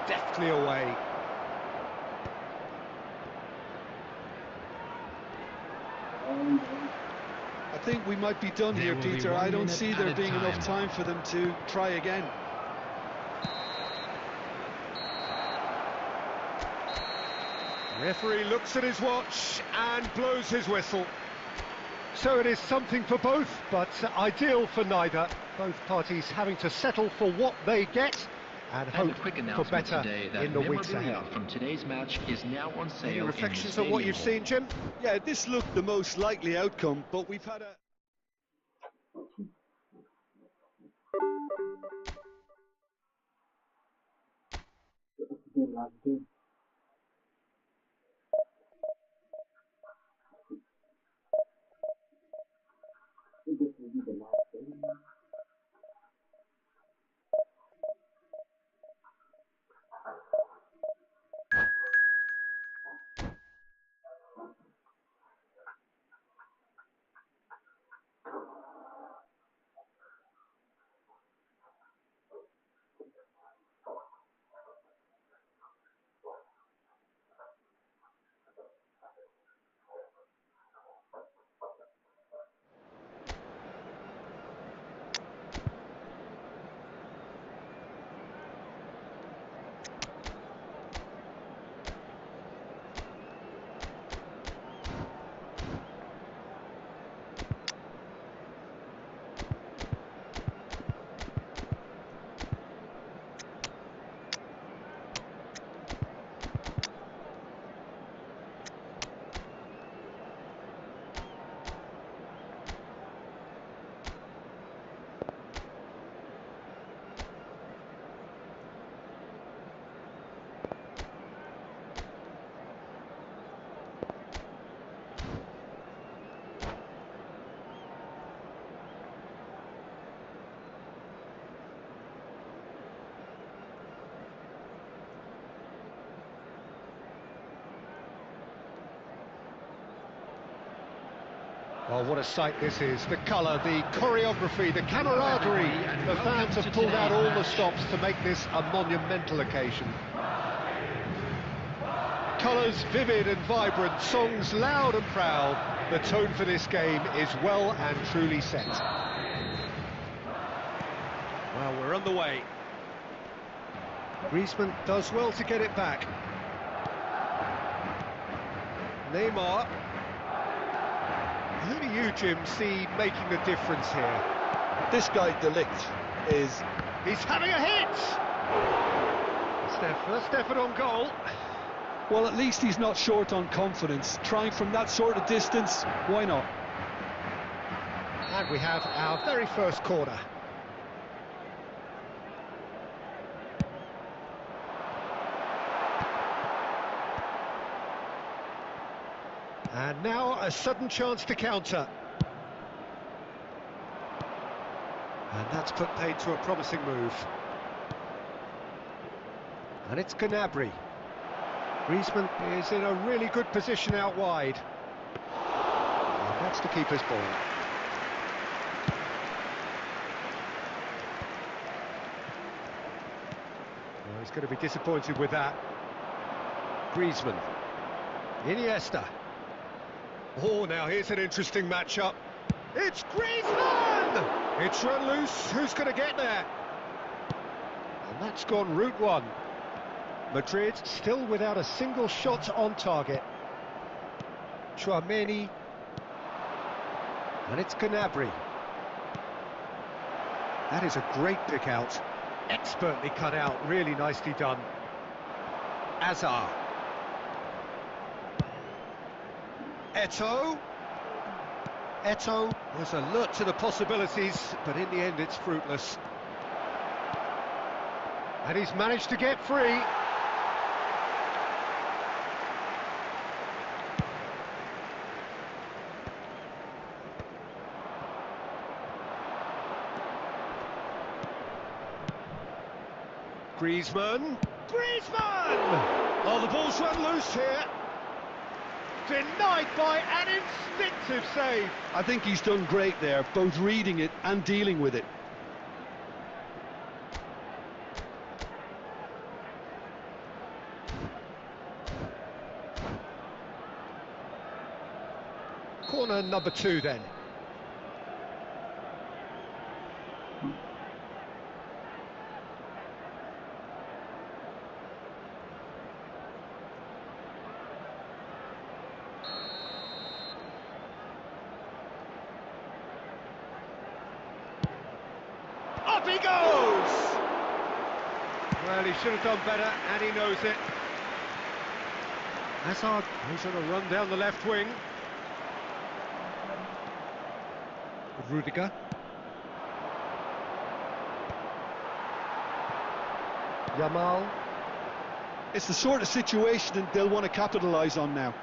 Deftly away. I think we might be done here, Peter. I don't see there being enough time for them to try again. Referee looks at his watch and blows his whistle. So it is something for both, but ideal for neither. Both parties having to settle for what they get and hope for better in the weeks ahead. From today's match is now on sale. Any reflections on what you've seen, Jim? Yeah, this looked the most likely outcome, but we've had a... This will be the last game. Well, what a sight this is. The colour, the choreography, the camaraderie. The fans have pulled out all the stops to make this a monumental occasion. Colours vivid and vibrant, songs loud and proud. The tone for this game is well and truly set. Well, we're on the way. Griezmann does well to get it back. Neymar. Who do you, Jim, see making the difference here? This guy, De Ligt, is... He's having a hit! First effort on goal. Well, at least he's not short on confidence. Trying from that sort of distance, why not? And we have our very first corner. And now a sudden chance to counter. And that's put paid to a promising move. And it's Gnabry. Griezmann is in a really good position out wide. And that's the keeper's ball. Well, he's going to be disappointed with that. Griezmann. Iniesta. Oh, now here's an interesting matchup. It's Griezmann! It's run loose. Who's going to get there? And that's gone route one. Madrid still without a single shot on target. Tchouaméni. And it's Gnabry. That is a great pick out. Expertly cut out, really nicely done. Hazard. Eto'o. Eto'o was alert to the possibilities, but in the end it's fruitless. And he's managed to get free. Griezmann! Oh, the ball's run loose here. Denied by an instinctive save. I think he's done great there, both reading it and dealing with it. Corner number 2 then. Up he goes! Well, he should have done better, and he knows it. Hazard goes on a run down the left wing. Rudiger. Yamal. It's the sort of situation that they'll want to capitalise on now.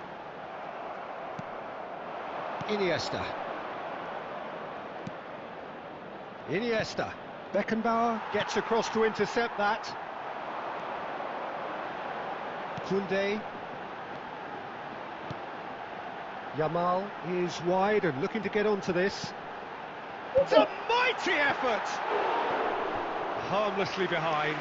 Iniesta. Iniesta. Beckenbauer gets across to intercept that. Koundé. Yamal is wide and looking to get onto this. It's a mighty effort! Harmlessly behind.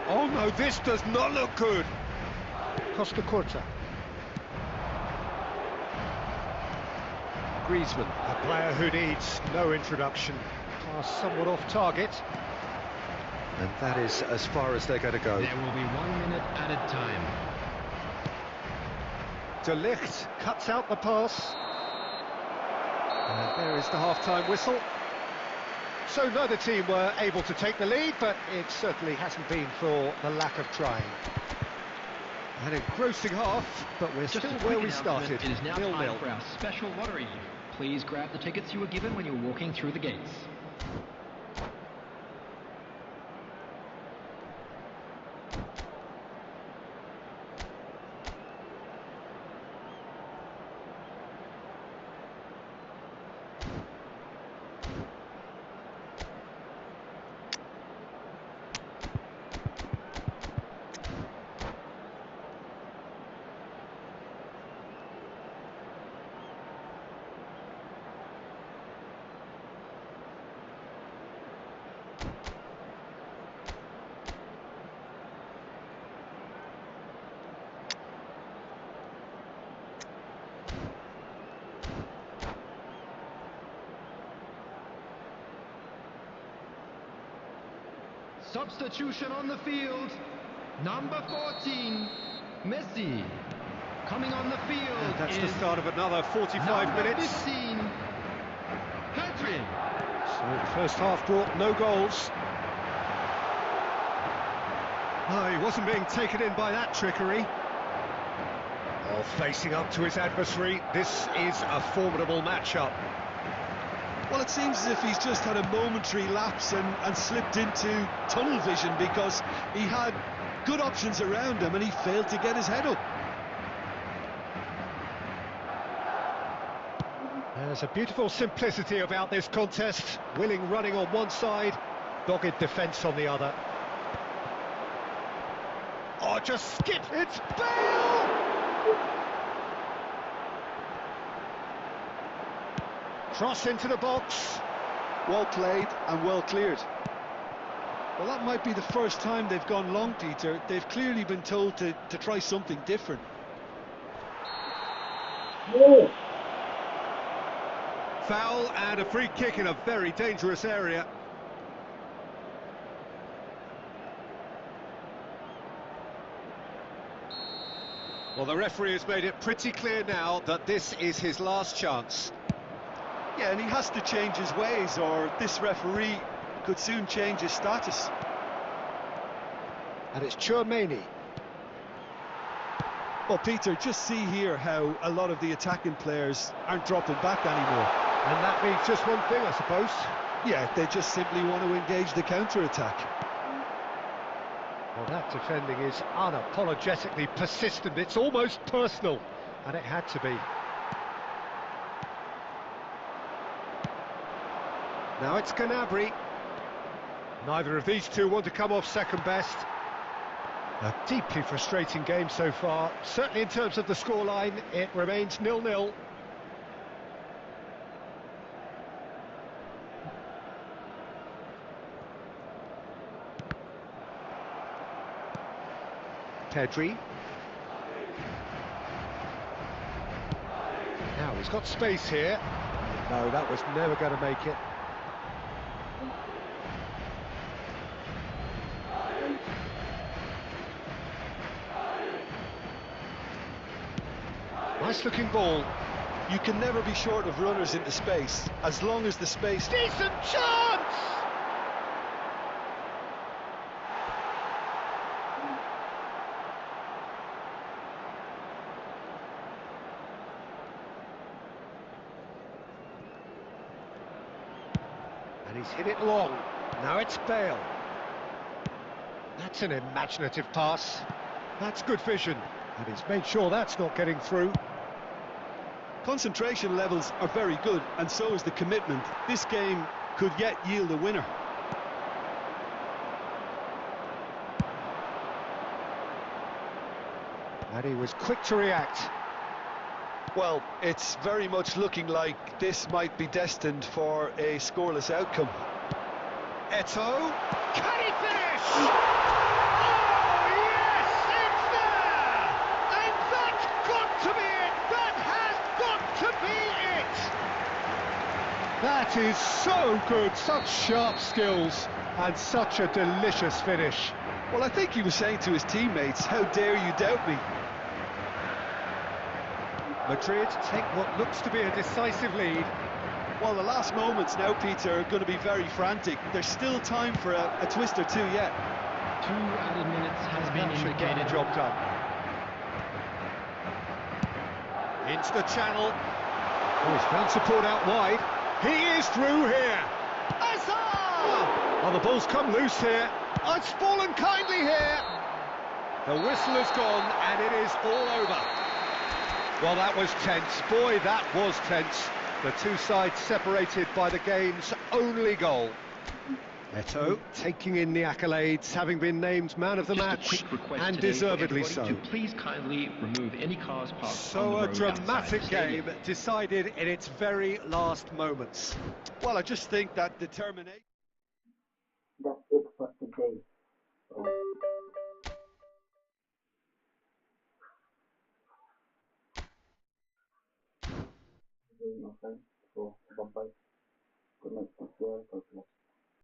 Oh no, this does not look good. Costa Curta. Griezmann, a player who needs no introduction. Pass somewhat off target. And that is as far as they're going to go. There will be 1 minute added time. De Ligt cuts out the pass. And there is the half-time whistle. So neither team were able to take the lead, but it certainly hasn't been for the lack of trying. An engrossing half, but we're still where we started. It is now 0-0. time for our special lottery. Please grab the tickets you were given when you were walking through the gates. Substitution on the field. Number 14, Messi. Coming on the field. And that's the start of another 45 minutes. 15, Pedri. So the first half brought no goals. No, he wasn't being taken in by that trickery. Well, facing up to his adversary, this is a formidable matchup. Well, it seems as if he's just had a momentary lapse and slipped into tunnel vision, because he had good options around him and he failed to get his head up. There's a beautiful simplicity about this contest. Willing running on one side, dogged defence on the other. Oh, just skip! It's Bale! Cross into the box. Well played and well cleared. Well, that might be the first time they've gone long, Peter. They've clearly been told to try something different. Yeah. Foul and a free kick in a very dangerous area. Well, the referee has made it pretty clear now that this is his last chance. Yeah, and he has to change his ways, or this referee could soon change his status. And it's Tchouaméni. Well, Peter, just see here how a lot of the attacking players aren't dropping back anymore. And that means just one thing, I suppose. Yeah, they just simply want to engage the counter-attack. Well, that defending is unapologetically persistent. It's almost personal, and it had to be. Now it's Gnabry. Neither of these two want to come off second best. A deeply frustrating game so far. Certainly in terms of the scoreline, it remains 0-0. Pedri. Now he's got space here. No, that was never going to make it. Nice looking ball. You can never be short of runners into space, as long as the space... Decent chance! And he's hit it long. Now it's Bale. That's an imaginative pass. That's good vision. And he's made sure that's not getting through. Concentration levels are very good, and so is the commitment. This game could yet yield a winner. And he was quick to react. Well, it's very much looking like this might be destined for a scoreless outcome. Eto'o. Can he finish? Oh, yes, it's there! And that's got to be it! That has got to be it! That is so good, such sharp skills, and such a delicious finish. Well, I think he was saying to his teammates, how dare you doubt me? Madrid take what looks to be a decisive lead. Well, the last moments now, Peter, are going to be very frantic. There's still time for a twist or two yet. 2 added minutes has been That should get the indicated. job done. Into the channel. Oh, he's found support out wide. He is through here. Hazard! Oh, the ball's come loose here. Oh, it's fallen kindly here. The whistle is gone, and it is all over. Well, that was tense. Boy, that was tense. The two sides separated by the game's only goal. Eto'o taking in the accolades, having been named man of the Just a match, quick request and today for deservedly everybody so. to please kindly remove any cars parked on So the a road dramatic outside the stadium. game decided in its very last moments. Well, I just think that determination... That's it for today. So, my friend. So, bye-bye. Good night. Thank you all. God bless.